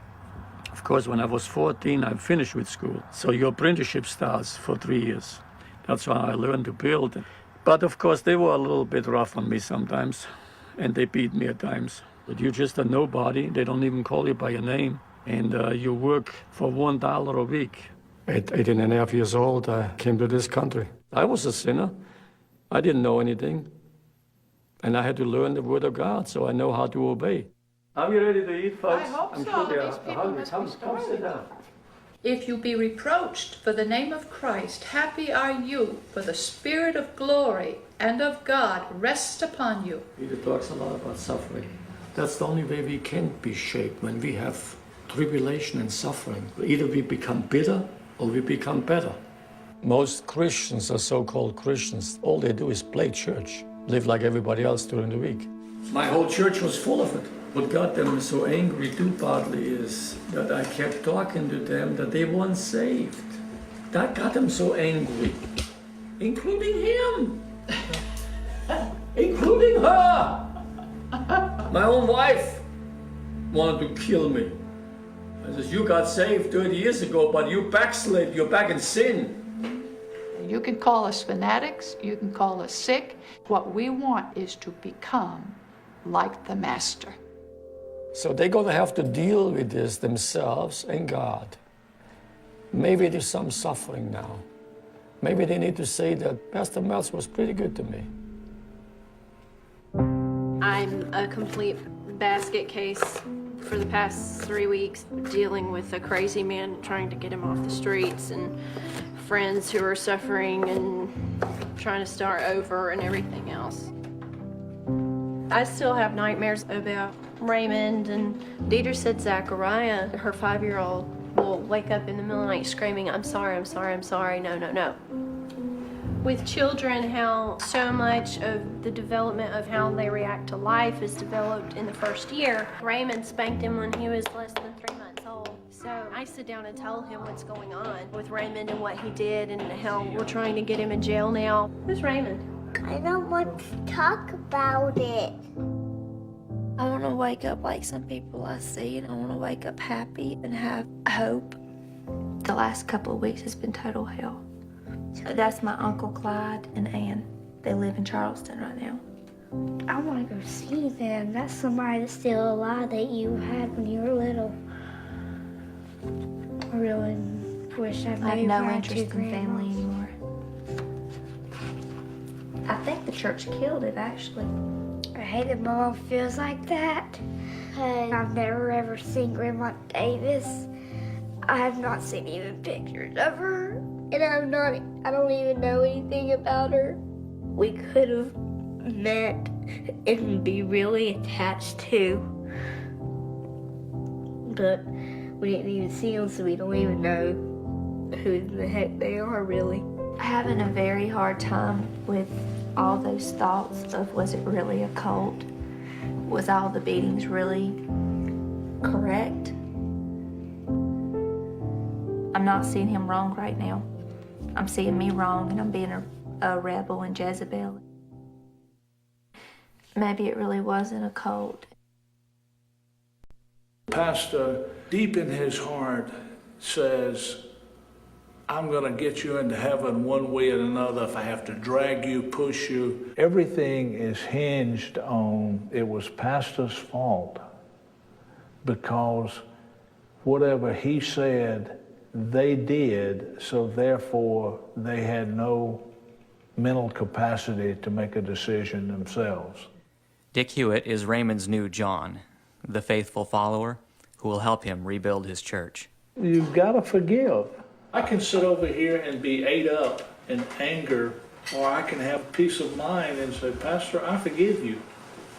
Of course, when I was 14, I finished with school. So your apprenticeship starts for 3 years. That's why I learned to build. But of course, they were a little bit rough on me sometimes, and they beat me at times. But you're just a nobody. They don't even call you by your name. And you work for $1 a week. At 18 and a half years old, I came to this country. I was a sinner. I didn't know anything. And I had to learn the Word of God, so I know how to obey. Are you ready to eat, folks? I hope I'm so. sure they are These people hungry. must Come be sit starving. down. If you be reproached for the name of Christ, happy are you, for the Spirit of glory and of God rests upon you. Peter talks a lot about suffering. That's the only way we can be shaped, when we have tribulation and suffering. Either we become bitter or we become better. Most Christians are so-called Christians. All they do is play church, live like everybody else during the week. My whole church was full of it. What got them so angry too partly is that I kept talking to them that they weren't saved. That got them so angry, including him, including her. My own wife wanted to kill me. I says, you got saved 30 years ago, but you backslid, you're back in sin. You can call us fanatics, you can call us sick. What we want is to become like the Master. So they're going to have to deal with this themselves and God. Maybe there's some suffering now. Maybe they need to say that Pastor Meltz was pretty good to me. I'm a complete basket case for the past 3 weeks, dealing with a crazy man, trying to get him off the streets, and friends who are suffering and trying to start over and everything else. I still have nightmares about Raymond, and Deidre said Zachariah, her 5-year-old, will wake up in the middle of the night screaming, I'm sorry, I'm sorry, I'm sorry, no, no, no. With children, how so much of the development of how they react to life is developed in the first year. Raymond spanked him when he was less than 3 months old. So I sit down and tell him what's going on with Raymond and what he did and how we're trying to get him in jail now. Who's Raymond? I don't want to talk about it. I want to wake up like some people I see, and I want to wake up happy and have hope. The last couple of weeks has been total hell. That's my Uncle Clyde and Ann. They live in Charleston right now. I want to go see them. That's somebody that's still alive that you had when you were little. I really wish I have no interest in family anymore. I think the church killed it, actually. I hate that my mom feels like that. I've never ever seen Grandma Davis. I have not seen even pictures of her, and I don't even know anything about her. We could have met and be really attached too. But we didn't even see them, so we don't even know who the heck they are, really. Having a very hard time with all those thoughts of, was it really a cult? Was all the beatings really correct? I'm not seeing him wrong right now. I'm seeing me wrong, and I'm being a rebel and Jezebel. Maybe it really wasn't a cult. Pastor, deep in his heart, says, I'm going to get you into heaven one way or another if I have to drag you, push you. Everything is hinged on it was Pastor's fault because whatever he said, they did, so therefore they had no mental capacity to make a decision themselves. Dick Hewitt is Raymond's new John, the faithful follower who will help him rebuild his church. You've got to forgive. I can sit over here and be ate up in anger, or I can have peace of mind and say, Pastor, I forgive you.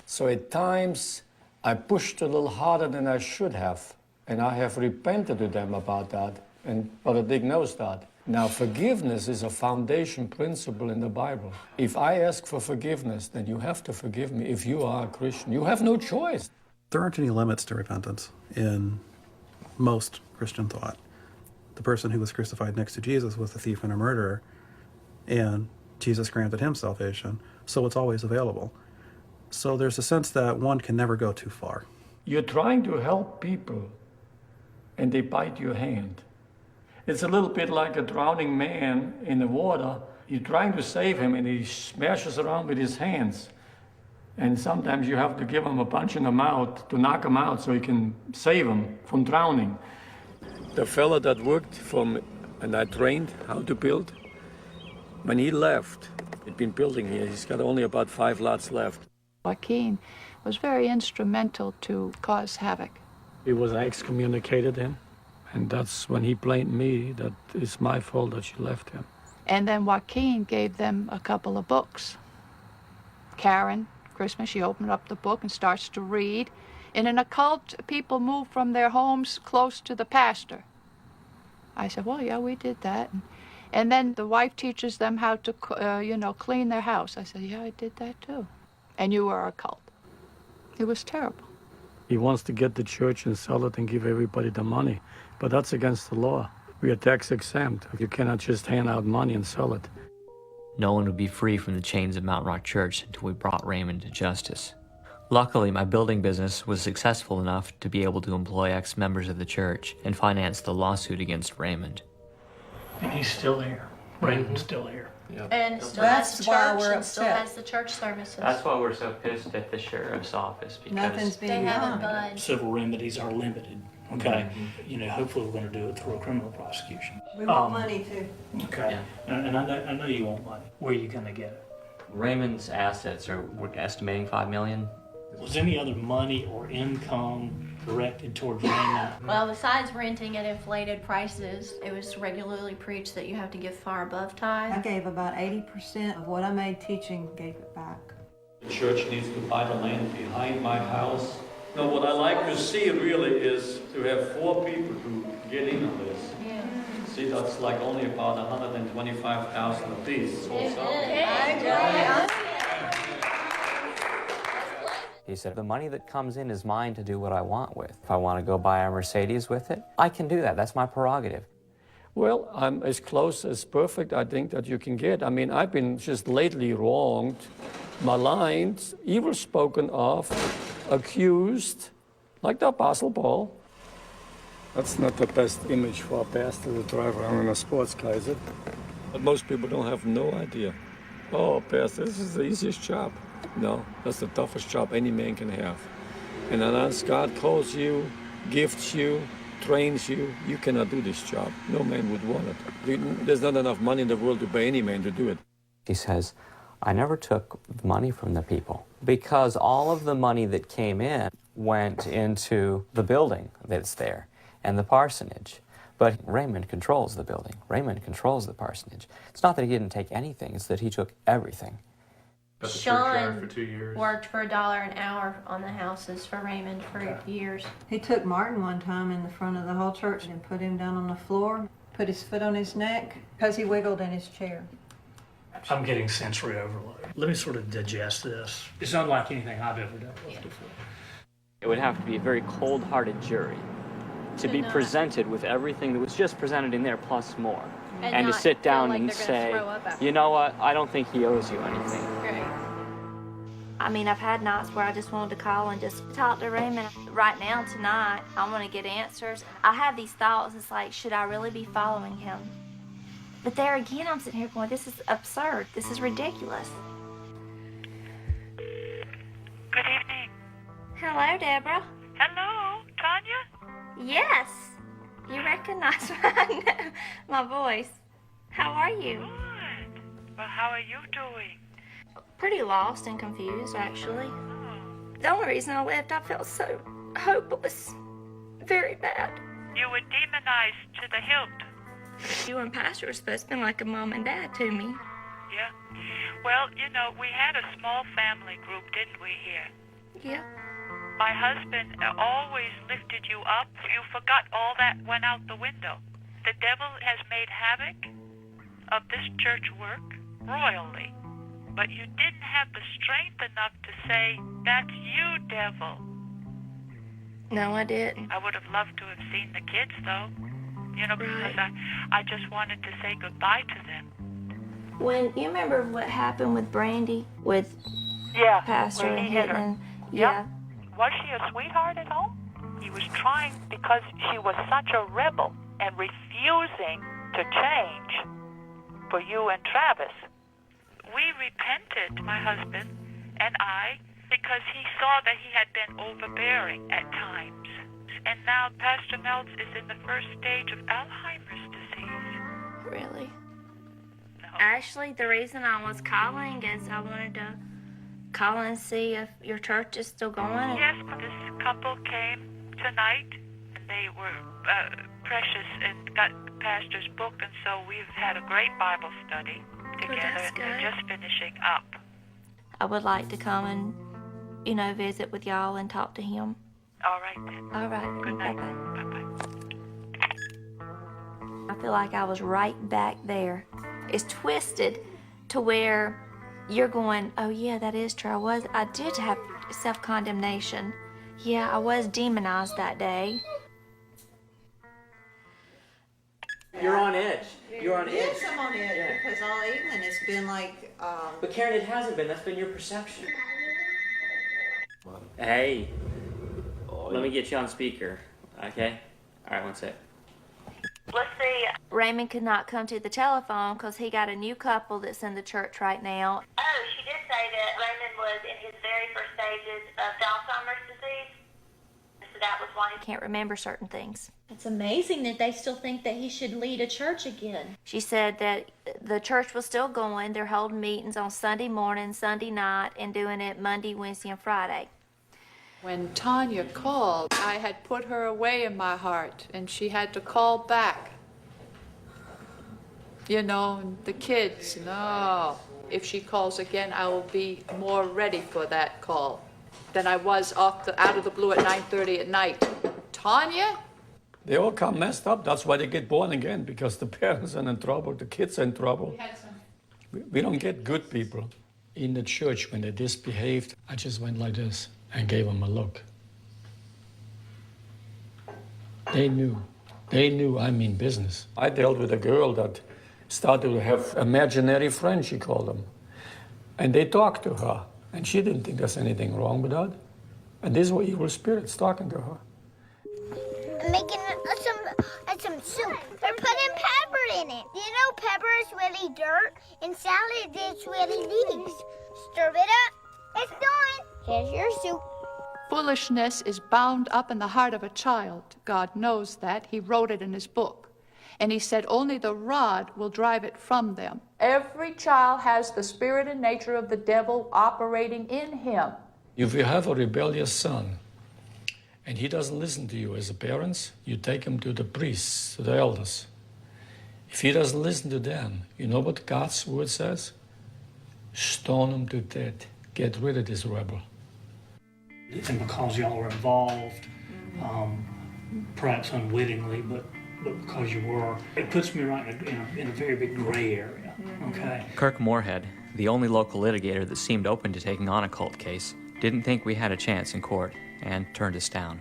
So at times, I pushed a little harder than I should have, and I have repented to them about that, and Brother Dick knows that. Now, forgiveness is a foundation principle in the Bible. If I ask for forgiveness, then you have to forgive me if you are a Christian. You have no choice. There aren't any limits to repentance in most Christian thought. The person who was crucified next to Jesus was a thief and a murderer, and Jesus granted him salvation, so it's always available. So there's a sense that one can never go too far. You're trying to help people, and they bite your hand. It's a little bit like a drowning man in the water. You're trying to save him, and he smashes around with his hands. And sometimes you have to give him a punch in the mouth to knock him out so you can save him from drowning. The fella that worked for me, and I trained how to build, when he left, he'd been building here, he's got only about 5 lots left. Joaquin was very instrumental to cause havoc. It was I excommunicated him, and that's when he blamed me that it's my fault that she left him. And then Joaquin gave them a couple of books. Karen, Christmas, she opened up the book and starts to read. In an occult, people move from their homes close to the pastor. I said, well, yeah, we did that. And then the wife teaches them how to, clean their house. I said, yeah, I did that too. And you were a cult. It was terrible. He wants to get the church and sell it and give everybody the money, but that's against the law. We are tax exempt. You cannot just hand out money and sell it. No one would be free from the chains of Mount Rock Church until we brought Raymond to justice. Luckily, my building business was successful enough to be able to employ ex-members of the church and finance the lawsuit against Raymond. And he's still here. Raymond's still here. Yep. And still That's has the why church we're and still upset. has the church services. That's why we're so pissed at the sheriff's office, because Nothing's They being haven't done. budged. Civil remedies are limited, okay? Hopefully we're going to do it through a criminal prosecution. We want money too. Okay. And I know you want money. Where are you going to get it? Raymond's assets are, we're estimating $5 million. Was any other money or income directed towards Raymond? Well, besides renting at inflated prices, it was regularly preached that you have to give far above I tithe. gave about 80% of what I made teaching, gave it back. The church needs to buy the land behind my house. No, what I like to see really is to have 4 people who get in on this. Yeah. See, that's like only about $125,000 a piece. He said, the money that comes in is mine to do what I want with. If I want to go buy a Mercedes with it, I can do that. That's my prerogative. Well, I'm as close as perfect, I think, that you can get. I mean, I've been just lately wronged, maligned, evil spoken of, accused, like the Apostle Paul. That's not the best image for a pastor to drive around in a sports car, is it? But most people don't have no idea. Oh, pastor, this is the easiest job. No, that's the toughest job any man can have. And unless God calls you, gifts you, trains you, you cannot do this job. No man would want it. There's not enough money in the world to pay any man to do it. He says, I never took money from the people because all of the money that came in went into the building that's there and the parsonage. But Raymond controls the building. Raymond controls the parsonage. It's not that he didn't take anything, it's that he took everything. Sean worked for $1 an hour on the houses for Raymond for years. He took Martin one time in the front of the whole church and put him down on the floor, put his foot on his neck, because he wiggled in his chair. I'm getting sensory overload. Let me sort of digest this. It's unlike anything I've ever dealt with before. It would have to be a very cold-hearted jury to be presented with everything that was just presented in there plus more. And to sit down and say, you know what, I don't think he owes you anything. I mean, I've had nights where I just wanted to call and just talk to Raymond. Right now, tonight, I want to get answers. I have these thoughts, it's like, should I really be following him? But there again, I'm sitting here going, this is absurd. This is ridiculous. Good evening. Hello, Deborah. Hello, Tanya? Yes. You recognize my voice. How are you? Good. Well, how are you doing? Pretty lost and confused, actually. The only reason I left, I felt so hopeless. Very bad. You were demonized to the hilt. You and Pastor were supposed to be like a mom and dad to me. Yeah. Well, you know, we had a small family group, didn't we, here? Yeah. My husband always lifted you up. You forgot all that went out the window. The devil has made havoc of this church work royally. But you didn't have the strength enough to say, that's you, devil. No, I didn't. I would have loved to have seen the kids, though. You know, because I just wanted to say goodbye to them. When you remember what happened with Brandy, with Pastor when and he hit her. hitting, Yeah. Was she a sweetheart at home? He was trying because she was such a rebel and refusing to change for you and Travis. We repented, my husband and I, because he saw that he had been overbearing at times. And now Pastor Meltz is in the first stage of Alzheimer's disease. Really? Actually, the reason I was calling is I wanted to call and see if your church is still going. Yes, this couple came tonight, and they were precious and got Pastor's book, and so we've had a great Bible study together, and they're just finishing up. I would like to come and, you know, visit with y'all and talk to him. All right, then. All right. Good night. Bye-bye. I feel like I was right back there. It's twisted to where you're going, oh yeah, that is true. I did have self-condemnation. Yeah, I was demonized that day. You're on edge. You're on edge. Yes, I'm on edge because all evening it's been like... But Karen, it hasn't been. That's been your perception. Hey, let me get you on speaker, okay? All right, one sec. Let's see. Raymond could not come to the telephone because he got a new couple that's in the church right now. Oh, she did say that Raymond was in his very first stages of Alzheimer's disease. So that was why He can't remember certain things. It's amazing that they still think that he should lead a church again. She said that the church was still going. They're holding meetings on Sunday morning, Sunday night, and doing it Monday, Wednesday, and Friday. When Tanya called, I had put her away in my heart, and she had to call back. You know, the kids, no. If she calls again, I will be more ready for that call than I was out of the blue at 9:30 at night. Tanya? They all come messed up. That's why they get born again, because the parents are in trouble, the kids are in trouble. We don't get good people. In the church, when they misbehaved, I just went like this and gave them a look. They knew I mean business. I dealt with a girl that started to have imaginary friends, she called them. And they talked to her, and she didn't think there's anything wrong with that. And these were evil spirits talking to her. I'm making some soup. They're putting pepper in it. You know pepper is really dirt, and salad is really leaves. Stir it up. It's done. Here's your soup. Foolishness is bound up in the heart of a child. God knows that. He wrote it in his book. And he said only the rod will drive it from them. Every child has the spirit and nature of the devil operating in him. If you have a rebellious son and he doesn't listen to you as a parents, you take him to the priests, to the elders. If he doesn't listen to them, you know what God's word says? Stone him to death. Get rid of this rebel. And because y'all were involved, perhaps unwittingly, but because you were, it puts me right in a very big gray area, okay? Kirk Moorhead, the only local litigator that seemed open to taking on a cult case, didn't think we had a chance in court and turned us down.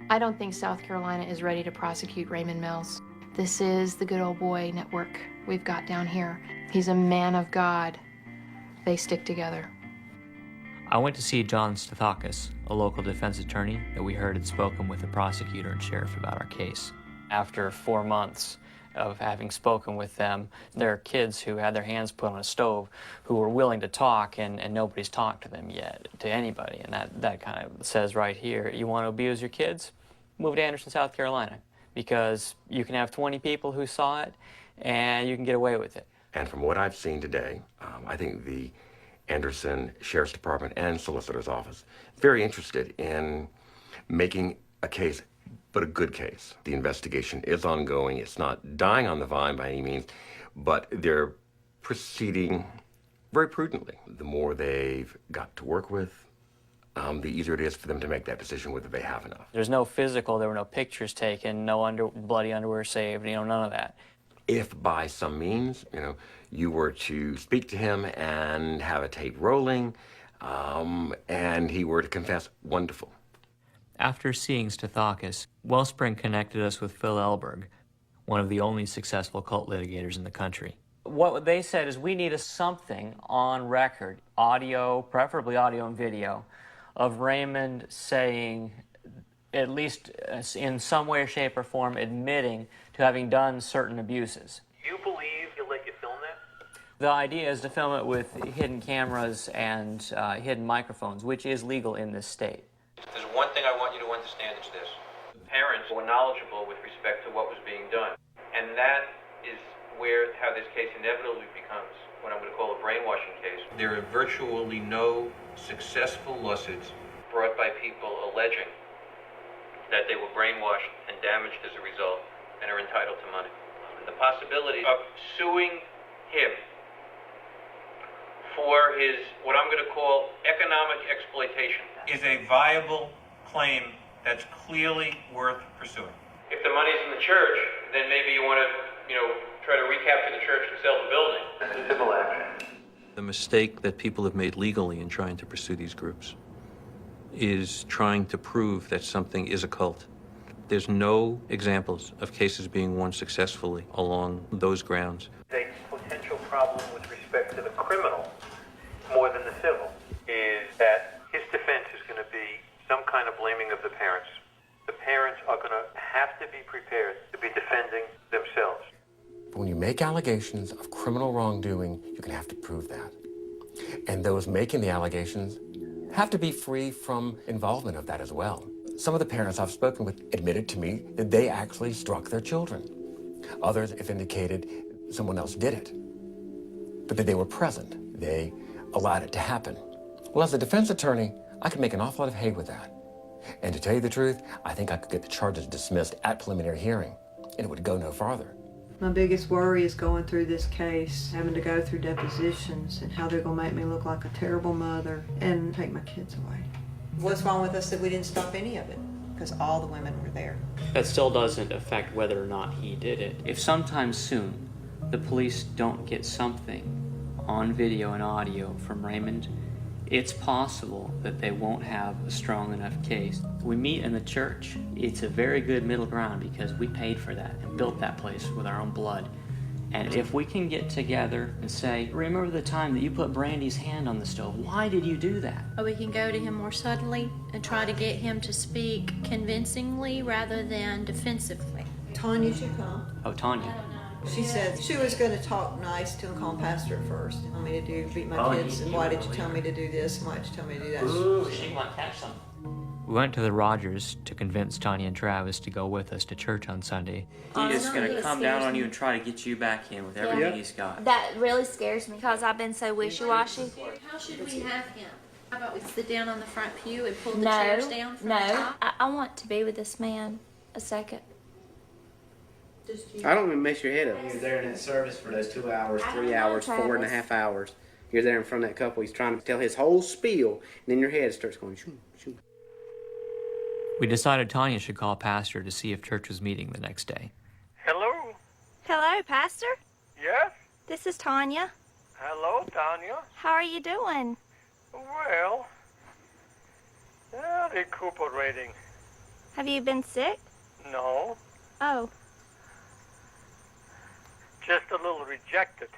I don't think South Carolina is ready to prosecute Raymond Mills. This is the good old boy network we've got down here. He's a man of God. They stick together. I went to see John Stathakis, a local defense attorney that we heard had spoken with the prosecutor and sheriff about our case. After 4 months of having spoken with them, there are kids who had their hands put on a stove who were willing to talk, and nobody's talked to them yet, to anybody. And that kind of says right here, you want to abuse your kids? Move to Anderson, South Carolina, because you can have 20 people who saw it, and you can get away with it. And from what I've seen today, I think the Anderson Sheriff's Department and Solicitor's Office is very interested in making a case, but a good case. The investigation is ongoing. It's not dying on the vine by any means, but they're proceeding very prudently. The more they've got to work with, the easier it is for them to make that decision whether they have enough. There's no physical, there were no pictures taken, no bloody underwear saved, none of that. If by some means, you were to speak to him and have a tape rolling, and he were to confess, wonderful. After seeing Stathakis, Wellspring connected us with Phil Elberg, one of the only successful cult litigators in the country. What they said is we need something on record, audio, preferably audio and video, of Raymond saying, at least in some way, shape, or form, admitting to having done certain abuses. You believe he'll let you film that? The idea is to film it with hidden cameras and hidden microphones, which is legal in this state. There's one thing I want you to understand, it's this. The parents were knowledgeable with respect to what was being done. And that is how this case inevitably becomes what I'm going to call a brainwashing case. There are virtually no successful lawsuits brought by people alleging that they were brainwashed and damaged as a result and are entitled to money. And the possibility of suing him for his, what I'm going to call economic exploitation, is a viable claim that's clearly worth pursuing. If the money's in the church, then maybe you want to, try to recapture the church and sell the building. That's a civil action. The mistake that people have made legally in trying to pursue these groups is trying to prove that something is a cult. There's no examples of cases being won successfully along those grounds. A potential problem with respect to the criminal, more than the civil, is that his defense is going to be some kind of blaming of the parents. The parents are going to have to be prepared to be defending themselves. When you make allegations of criminal wrongdoing, you're going to have to prove that. And those making the allegations have to be free from involvement of that as well. Some of the parents I've spoken with admitted to me that they actually struck their children. Others have indicated someone else did it, but that they were present. They allowed it to happen. Well, as a defense attorney, I could make an awful lot of hay with that. And to tell you the truth, I think I could get the charges dismissed at preliminary hearing, and it would go no farther. My biggest worry is going through this case, having to go through depositions, and how they're going to make me look like a terrible mother and take my kids away. What's wrong with us that we didn't stop any of it? Because all the women were there. That still doesn't affect whether or not he did it. If sometime soon the police don't get something on video and audio from Raymond, it's possible that they won't have a strong enough case. We meet in the church. It's a very good middle ground because we paid for that and built that place with our own blood. And if we can get together and say, remember the time that you put Brandy's hand on the stove? Why did you do that? Or we can go to him more subtly and try to get him to speak convincingly rather than defensively. Tanya should come. Oh, Tanya. She said she was going to talk nice to him, call him pastor at first. Tell me to beat my kids, and why did you tell me to do this? Why did you tell me to do that? Ooh, she might catch some. We went to the Rogers to convince Tanya and Travis to go with us to church on Sunday. He's just going to come down on you and try to get you back in with everything he's got. That really scares me because I've been so wishy-washy. How should we have him? How about we sit down on the front pew and pull the No, chairs down from the no. top? I want to be with this man a second. I don't even mess your head up. You're there in that service for those 2 hours, 3 hours, 4.5 hours. You're there in front of that couple. He's trying to tell his whole spiel, and then your head starts going, shoo, shoo. We decided Tanya should call Pastor to see if church was meeting the next day. Hello? Hello, Pastor. Yes? This is Tanya. Hello, Tanya. How are you doing? Well, recuperating. Have you been sick? No, Oh, just a little rejected.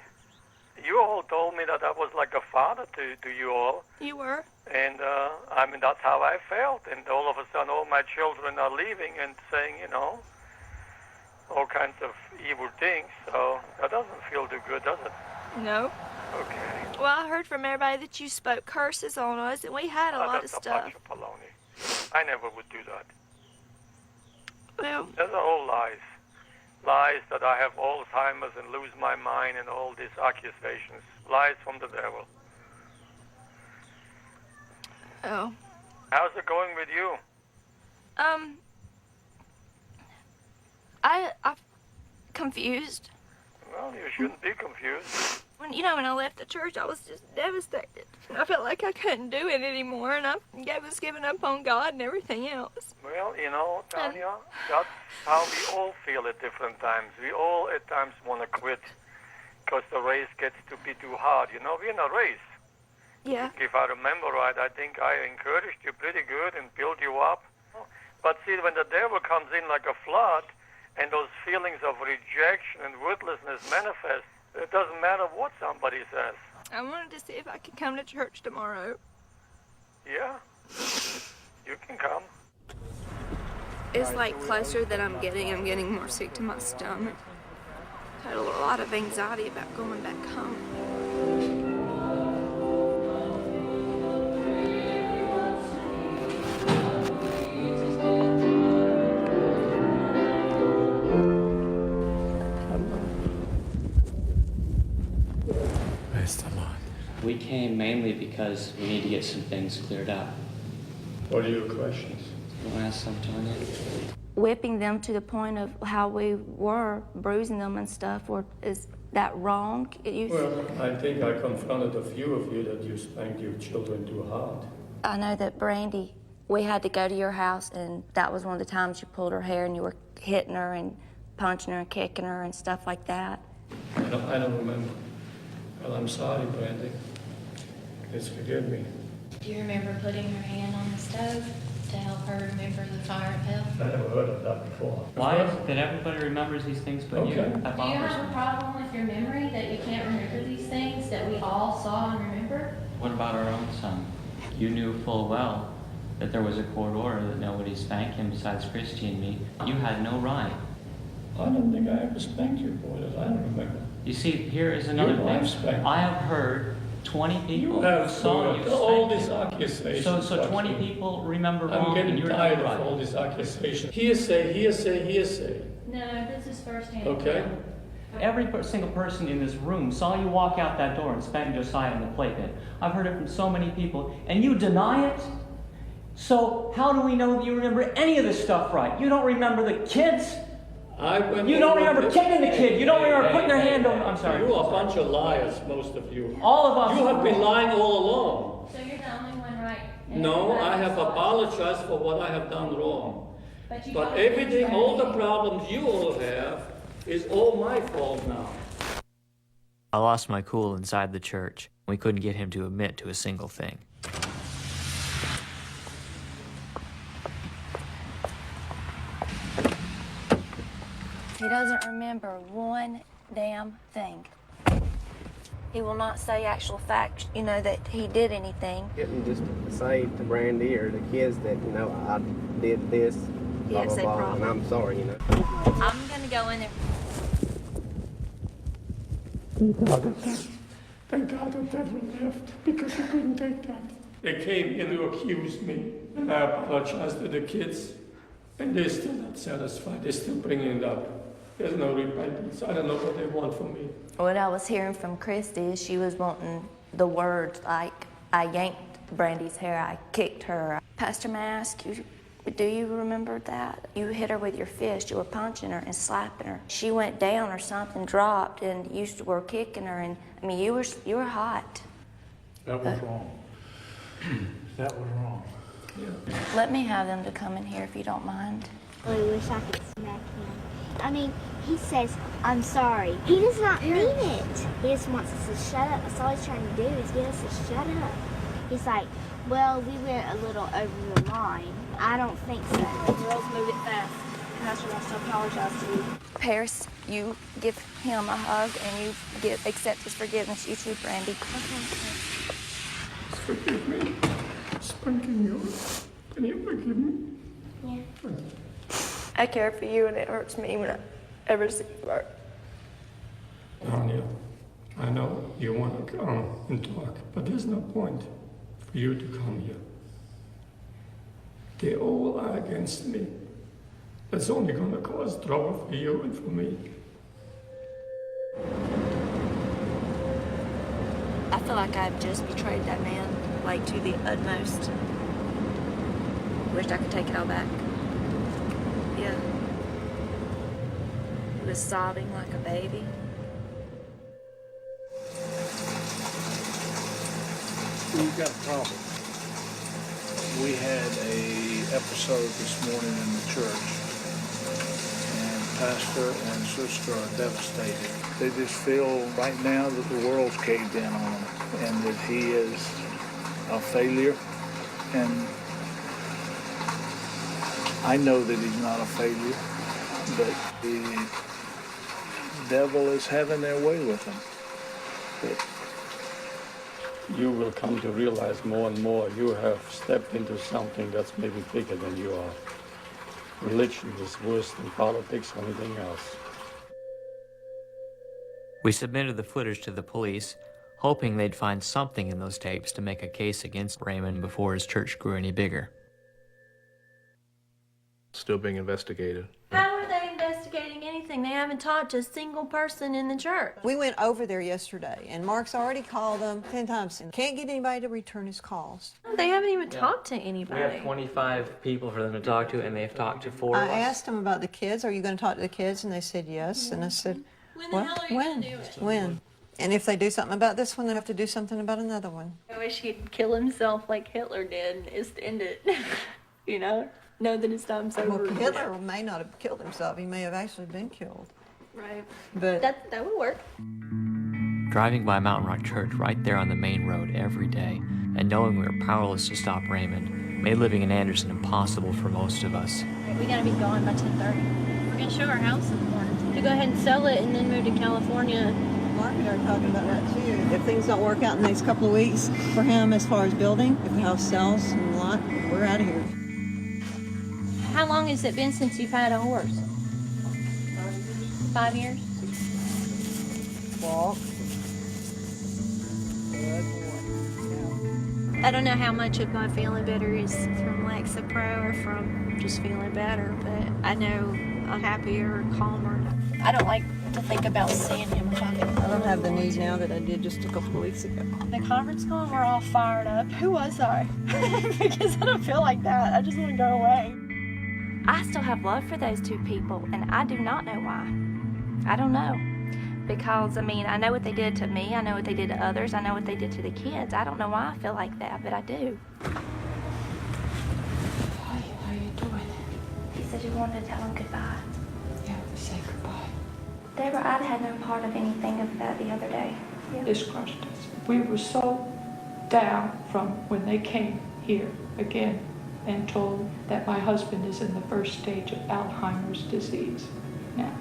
You all told me that I was like a father to you all. you were? And, I mean, that's how I felt. And all of a sudden, all my children are leaving and saying, you know, all kinds of evil things. So that doesn't feel too good, does it? No. Okay. Well, I heard from everybody that you spoke curses on us, and we had a lot of That's a stuff. bunch of baloney. I never would do that. Well, Those are all lies. Lies that I have Alzheimer's and lose my mind and all these accusations. Lies from the devil. oh. How's it going with you? I'm confused. Well, you shouldn't be confused. When I left the church, I was just devastated. I felt like I couldn't do it anymore, and I was giving up on God and everything else. Well, you know, Tanya, that's how we all feel at different times. We all at times want to quit because the race gets to be too hard. You know, we're in a race. Yeah. If I remember right, I think I encouraged you pretty good and built you up. But see, when the devil comes in like a flood and those feelings of rejection and worthlessness manifest, it doesn't matter what somebody says. I wanted to see if I could come to church tomorrow. Yeah, you can come. It's like closer that I'm getting more sick to my stomach. I had a lot of anxiety about going back home. We came mainly because we need to get some things cleared up. What are your questions? You want to ask some, Tanya? Whipping them to the point of how we were, bruising them and stuff, is that wrong? Well, I think I confronted a few of you that you spanked your children too hard. I know that Brandy, we had to go to your house, and that was one of the times you pulled her hair and you were hitting her and punching her and kicking her and stuff like that. I don't remember. Well, I'm sorry, Brandy. Please forgive me. Do you remember putting her hand on the stove to help her remember the fire of hell? I never heard of that before. Why is it that everybody remembers these things but you? Okay. That Do you bothers have me. a problem with your memory that you can't remember these things that we all saw and remember? What about our own son? You knew full well that there was a court order that nobody spanked him besides Christy and me. You had no right. I don't think I ever spanked you, boys. I don't remember. You see, here is another Your wife thing. spanked. I have heard 20 people You who have saw you all spank these him. accusations. So 20 Bucky. people remember I'm wrong and getting you're tired right. of all these accusations. Hearsay, hearsay, hearsay. No, this is firsthand. Okay? Every single person in this room saw you walk out that door and spank Josiah in the playpen. I've heard it from so many people, and you deny it? So how do we know that you remember any of this stuff right? You don't remember the kids? You don't remember kicking the kid. You don't remember putting their hand over. I'm sorry. You are a bunch of liars, most of you. All of us. You have been lying all along. So you're the only one right. No, I have apologized for what I have done wrong. But But everything, all the problems you all have, is all my fault now. I lost my cool inside the church. We couldn't get him to admit to a single thing. He doesn't remember one damn thing. He will not say actual facts, that he did anything. Getting just to say to Brandy or the kids that, I did this, blah, Yes, blah, they blah, probably- and I'm sorry, I'm gonna go in there. Thank God the devil left because he couldn't take that. They came in to accuse me, and I apologized to the kids, and they're still not satisfied. They're still bringing it up. There's no repentance. I don't know what they want from me. What I was hearing from Christy is she was wanting the words like, I yanked Brandy's hair. I kicked her. Pastor Mask, do you remember that? You hit her with your fist. You were punching her and slapping her. She went down or something, dropped, and you were kicking her. And I mean, you were hot. That was wrong. That was wrong. Yeah. Let me have them to come in here if you don't mind. I wish I could smack him. I mean, he says, I'm sorry. He does not mean it. He just wants us to shut up. That's all he's trying to do is get us to shut up. He's like, well, we went a little over the line. I don't think so. The girls moved it fast. Pastor wants to apologize to you. Paris, you give him a hug and you accept his forgiveness. You too, Brandy. Forgive me. Spanking you. Can you forgive me? Yeah. I care for you and it hurts me when I ever see you hurt. Anya, I know you want to come and talk, but there's no point for you to come here. They all are against me. That's only going to cause trouble for you and for me. I feel like I've just betrayed that man, like to the utmost. Wished I could take it all back. Yeah. He was sobbing like a baby. We've got a problem. We had a episode this morning in the church, and pastor and sister are devastated. They just feel right now that the world's caved in on him and that he is a failure. And I know that he's not a failure, but the devil is having their way with him. You will come to realize more and more you have stepped into something that's maybe bigger than you are. Religion is worse than politics or anything else. We submitted the footage to the police, hoping they'd find something in those tapes to make a case against Raymond before his church grew any bigger. Still being investigated. How are they investigating anything? They haven't talked to a single person in the church. We went over there yesterday, and Mark's already called them 10 times and can't get anybody to return his calls. They haven't even talked to anybody. We have 25 people for them to talk to, and they've talked to 4 of us. I asked them about the kids. Are you going to talk to the kids? And they said yes. And I said, when? And if they do something about this one, they have to do something about another one. I wish he'd kill himself like Hitler did and just end it. You know that his time's over. Well, Hitler may not have killed himself. He may have actually been killed. Right. But that would work. Driving by Mountain Rock Church right there on the main road every day, and knowing we were powerless to stop Raymond, made living in Anderson impossible for most of us. We gotta be gone by 10:30. We're gonna show our house in the morning. To go ahead and sell it and then move to California. Mark and I are talking about that too. If things don't work out in the next couple of weeks for him as far as building, if the house sells and the lot, we're out of here. How long has it been since you've had a horse? 5 years? Walk. I don't know how much of my feeling better is from Lexapro or from just feeling better, but I know I'm happier, calmer. I don't like to think about seeing him or talking. I don't have the need now that I did just a couple of weeks ago. The conference call, we're all fired up. Who was I? Because I don't feel like that. I just want to go away. I still have love for those two people, and I do not know why. I don't know. Because, I mean, I know what they did to me. I know what they did to others. I know what they did to the kids. I don't know why I feel like that, but I do. How are you doing? He said you wanted to tell him goodbye. Yeah, say goodbye. Deborah, I had no part of anything of that the other day. Yeah. It's crushed us. We were so down from when they came here again and told that my husband is in the first stage of Alzheimer's disease. Now,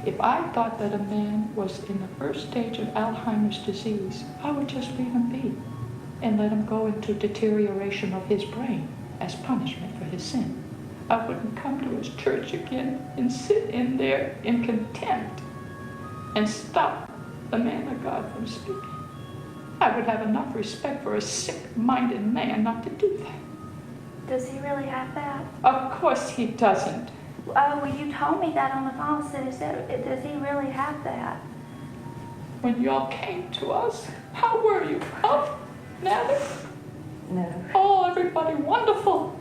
if I thought that a man was in the first stage of Alzheimer's disease, I would just leave him be and let him go into deterioration of his brain as punishment for his sin. I wouldn't come to his church again and sit in there in contempt and stop the man of God from speaking. I would have enough respect for a sick-minded man not to do that. Does he really have that? Of course he doesn't. Oh, well, you told me that on the phone. Said, does he really have that? When y'all came to us, how were you? Up, Nather? No. Oh, everybody wonderful.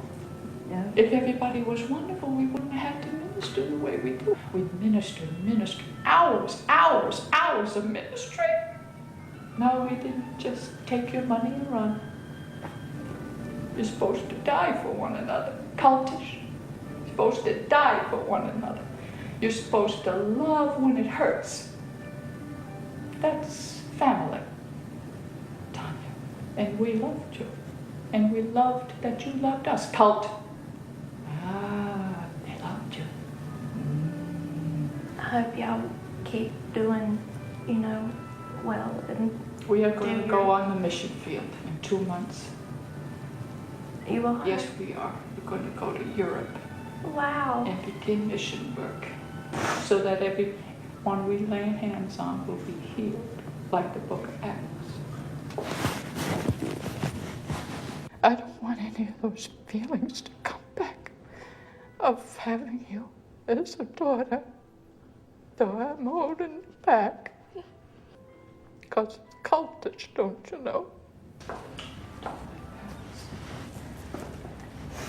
No. If everybody was wonderful, we wouldn't have to minister the way we do. We minister, hours of ministry. No, we didn't just take your money and run. You're supposed to die for one another. Cultish. You're supposed to die for one another. You're supposed to love when it hurts. That's family, Tanya. And we loved you. And we loved that you loved us. Cult. Ah, they loved you. I hope y'all keep doing, well. And We are going to go on the mission field in 2 months. You will? Yes, we are. We're going to go to Europe. Wow. And begin mission work so that everyone we lay hands on will be healed, like the book of Acts. I don't want any of those feelings to come back of having you as a daughter, though I'm holding it back. Because it's cultish, don't you know?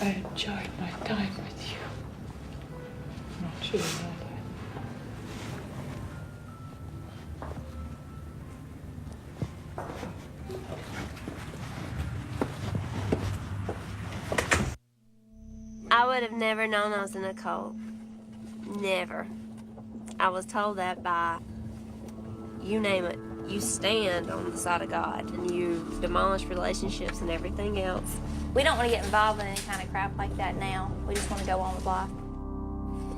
I enjoyed my time with you. I'm not sure you know I would have never known I was in a cult. Never. I was told that by, you name it, you stand on the side of God and you demolish relationships and everything else. we don't want to get involved in any kind of crap like that now. We just want to go on with life.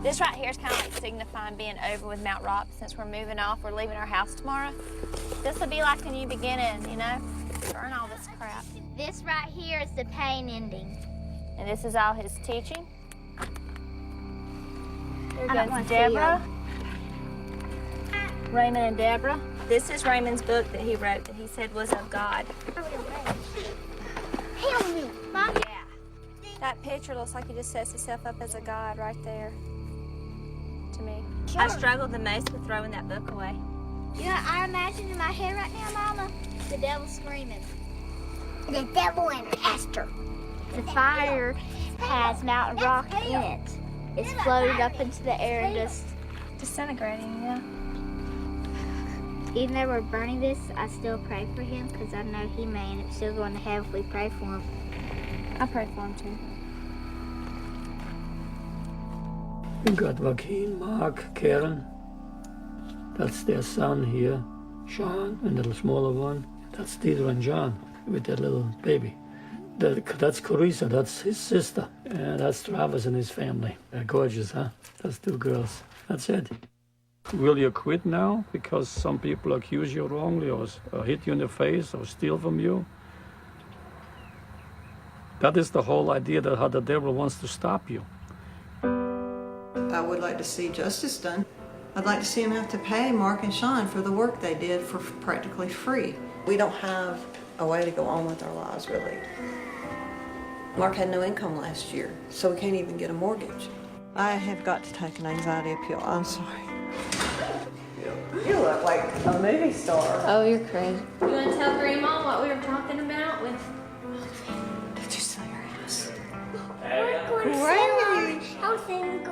This right here is kind of like signifying being over with Mount Rock. Since we're moving off, we're leaving our house tomorrow. This will be like a new beginning, Burn all this crap. This right here is the pain ending. And this is all his teaching. Here I don't goes want to Deborah. Raymond and Deborah. This is Raymond's book that he wrote that he said was of God. Help me, Mom. Yeah. That picture looks like he just sets himself up as a god right there. To me. I struggled the most with throwing that book away. I imagine in my head right now, Mama, the devil screaming. The devil and Pastor. The fire has Mountain Rock in it. It's floated up into the air and just disintegrating, yeah. Even though we're burning this, I still pray for him because I know he may end up still going to heaven if we pray for him. I pray for him too. We got Joaquin, Mark, Karen. That's their son here, Sean, and the little smaller one. That's Dieter and John with their little baby. That's Carissa, that's his sister. That's Travis and his family. They're gorgeous, huh? That's 2 girls. That's it. Will you quit now because some people accuse you wrongly or hit you in the face or steal from you? That is the whole idea that how the devil wants to stop you. I would like to see justice done. I'd like to see him have to pay Mark and Sean for the work they did for practically free. We don't have a way to go on with our lives, really. Mark had no income last year, so we can't even get a mortgage. I have got to take an anxiety appeal. I'm sorry. You look like a movie star. Oh, you're crazy. You want to tell Grandma what we were talking about with... Did you sell your house? Great.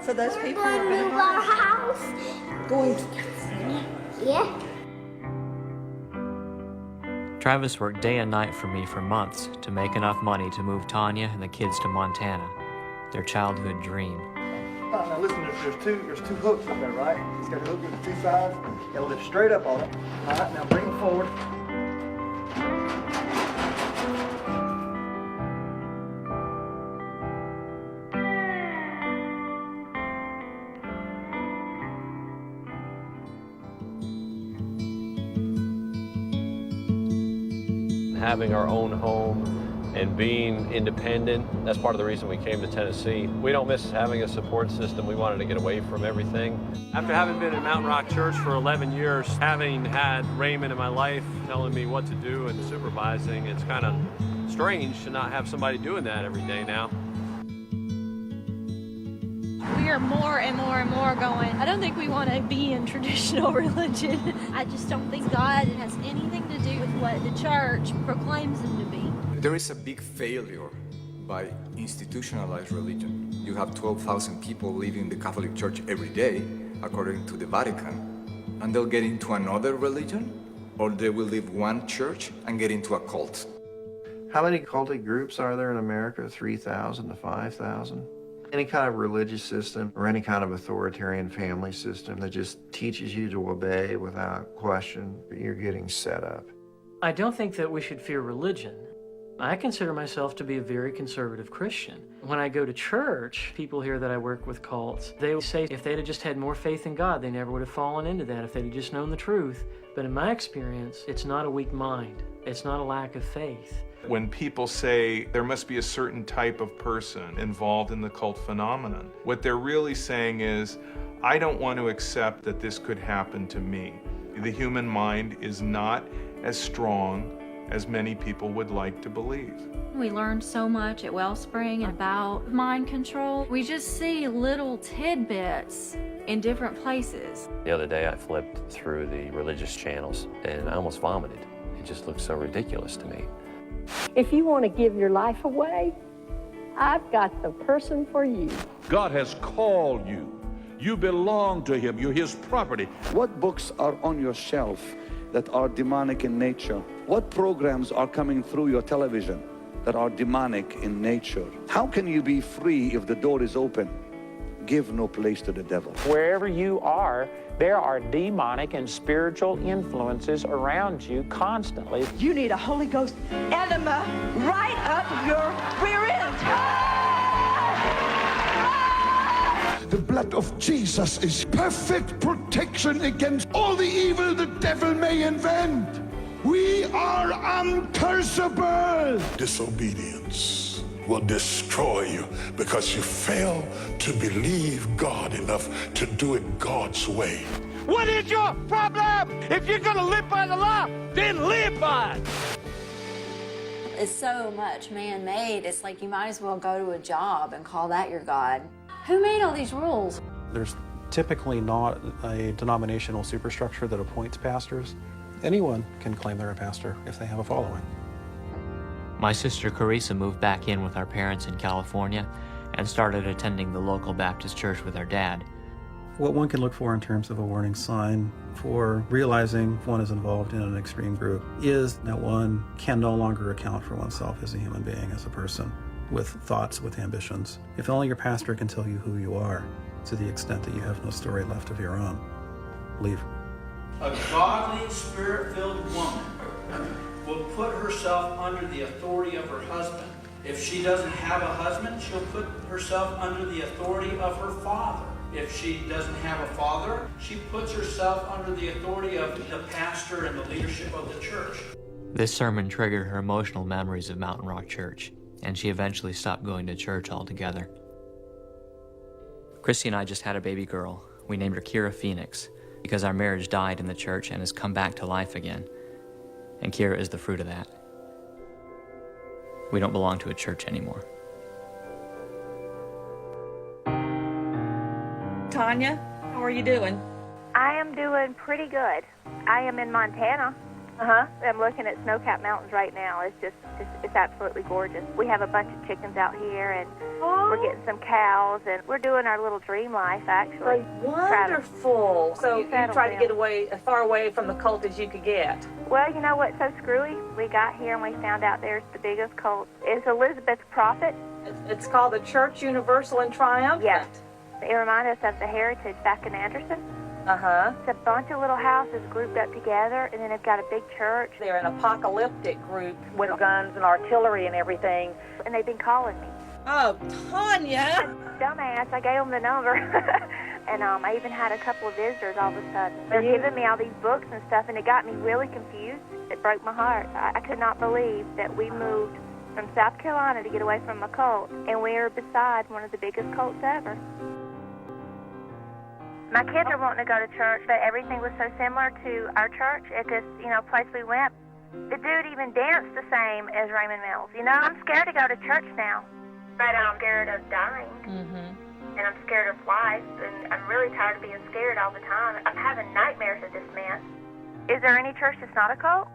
For those people We're who going to move our house. going to... Yeah. Travis worked day and night for me for months to make enough money to move Tanya and the kids to Montana, their childhood dream. Now listen, there's two hooks up there, right? It's got a hook with the 2 sides. It'll lift straight up on it. All right, now bring them forward. Having our own home and being independent, that's part of the reason we came to Tennessee. We don't miss having a support system. We wanted to get away from everything. After having been in Mountain Rock Church for 11 years, having had Raymond in my life telling me what to do and supervising, it's kind of strange to not have somebody doing that every day now. We are more and more and more going, I don't think we want to be in traditional religion. I just don't think God has anything to do with what the church proclaims him to be. There is a big failure by institutionalized religion. You have 12,000 people leaving the Catholic Church every day, according to the Vatican, and they'll get into another religion, or they will leave one church and get into a cult. How many cultic groups are there in America? 3,000 to 5,000? Any kind of religious system or any kind of authoritarian family system that just teaches you to obey without question, you're getting set up. I don't think that we should fear religion. I consider myself to be a very conservative Christian. When I go to church, people here that I work with cults, they say if they'd have just had more faith in God, they never would have fallen into that if they'd have just known the truth. But in my experience, it's not a weak mind. It's not a lack of faith. When people say there must be a certain type of person involved in the cult phenomenon, what they're really saying is, I don't want to accept that this could happen to me. The human mind is not as strong as many people would like to believe. We learned so much at Wellspring about mind control. We just see little tidbits in different places. The other day I flipped through the religious channels and I almost vomited. It just looked so ridiculous to me. If you want to give your life away, I've got the person for you. God has called you. You belong to Him. You're His property. What books are on your shelf that are demonic in nature? What programs are coming through your television that are demonic in nature? How can you be free if the door is open? Give no place to the devil. Wherever you are, there are demonic and spiritual influences around you constantly. You need a Holy Ghost enema right up your rear end. The blood of Jesus is perfect protection against all the evil the devil may invent. We are uncursable. Disobedience will destroy you because you fail to believe God enough to do it God's way. What is your problem? If you're going to live by the law, then live by it. It's so much man-made, it's like you might as well go to a job and call that your God. Who made all these rules? There's typically not a denominational superstructure that appoints pastors. Anyone can claim they're a pastor if they have a following. My sister Carissa moved back in with our parents in California and started attending the local Baptist church with our dad. What one can look for in terms of a warning sign for realizing one is involved in an extreme group is that one can no longer account for oneself as a human being, as a person, with thoughts, with ambitions. If only your pastor can tell you who you are, to the extent that you have no story left of your own, leave. A godly, spirit-filled woman will put herself under the authority of her husband. If she doesn't have a husband, she'll put herself under the authority of her father. If she doesn't have a father, she puts herself under the authority of the pastor and the leadership of the church. This sermon triggered her emotional memories of Mountain Rock Church, and she eventually stopped going to church altogether. Christy and I just had a baby girl. We named her Kira Phoenix, because our marriage died in the church and has come back to life again. And Kira is the fruit of that. We don't belong to a church anymore. Tanya, how are you doing? I am doing pretty good. I am in Montana. I'm looking at snow-capped mountains right now. It's absolutely gorgeous. We have a bunch of chickens out here, and we're getting some cows, and we're doing our little dream life, actually. Wonderful. So you tried to down. get away, as far away from the cult as you could get. Well, you know what's so screwy? We got here and we found out there's the biggest cult. It's Elizabeth's Prophet. It's called the Church Universal and Triumphant. Yes. It reminds us of the Heritage back in Anderson. It's a bunch of little houses grouped up together, and then they've got a big church. They're an apocalyptic group with guns and artillery and everything. And they've been calling me. Oh, Tanya! Dumbass, I gave them the number. And I even had a couple of visitors all of a sudden. They're giving me all these books and stuff, and it got me really confused. It broke my heart. I could not believe that we moved from South Carolina to get away from a cult, and we are beside one of the biggest cults ever. My kids are wanting to go to church, but everything was so similar to our church at this, place we went. The dude even danced the same as Raymond Mills. I'm scared to go to church now, but I'm scared of dying, and I'm scared of life, and I'm really tired of being scared all the time. I'm having nightmares of this man. Is there any church that's not a cult?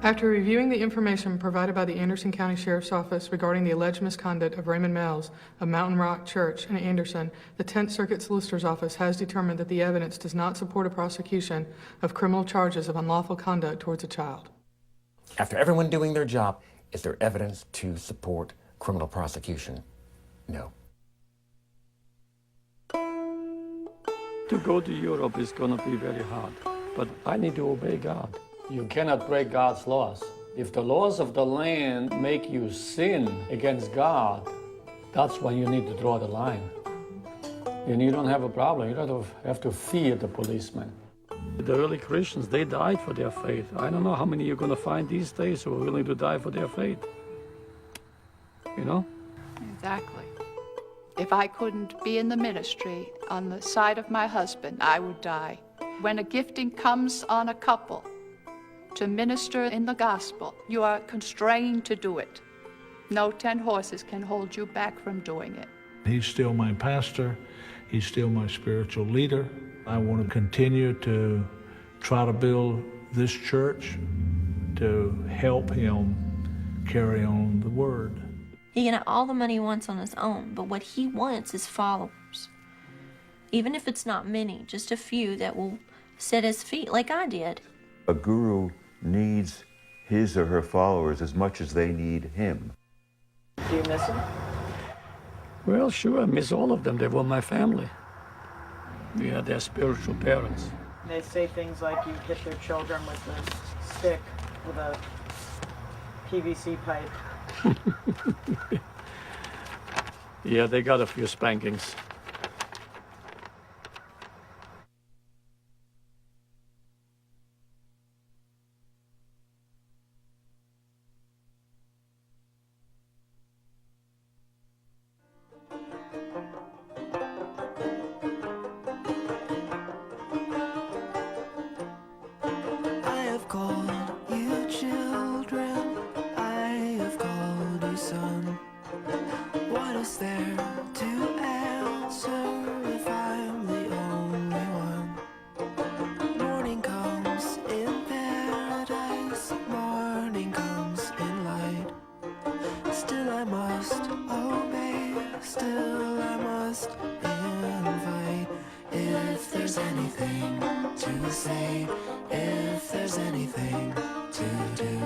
After reviewing the information provided by the Anderson County Sheriff's Office regarding the alleged misconduct of Raymond Mills of Mountain Rock Church in Anderson, the 10th Circuit Solicitor's Office has determined that the evidence does not support a prosecution of criminal charges of unlawful conduct towards a child. After everyone doing their job, is there evidence to support criminal prosecution? No. To go to Europe is going to be very hard, but I need to obey God. You cannot break God's laws. If the laws of the land make you sin against God, that's when you need to draw the line. And you don't have a problem. You don't have to fear the policeman. The early Christians, they died for their faith. I don't know how many you're going to find these days who are willing to die for their faith. You know? Exactly. If I couldn't be in the ministry on the side of my husband, I would die. When a gifting comes on a couple to minister in the gospel, you are constrained to do it. No 10 horses can hold you back from doing it. He's still my pastor. He's still my spiritual leader. I want to continue to try to build this church to help him carry on the word. He can have all the money he wants on his own, but what he wants is followers. Even if it's not many, just a few that will sit at his feet like I did. A guru needs his or her followers as much as they need him. Do you miss him? Well, sure, I miss all of them. They were my family. We are their spiritual parents. They say things like you hit their children with a stick, with a PVC pipe. Yeah, they got a few spankings. Anything to say, if there's anything to do.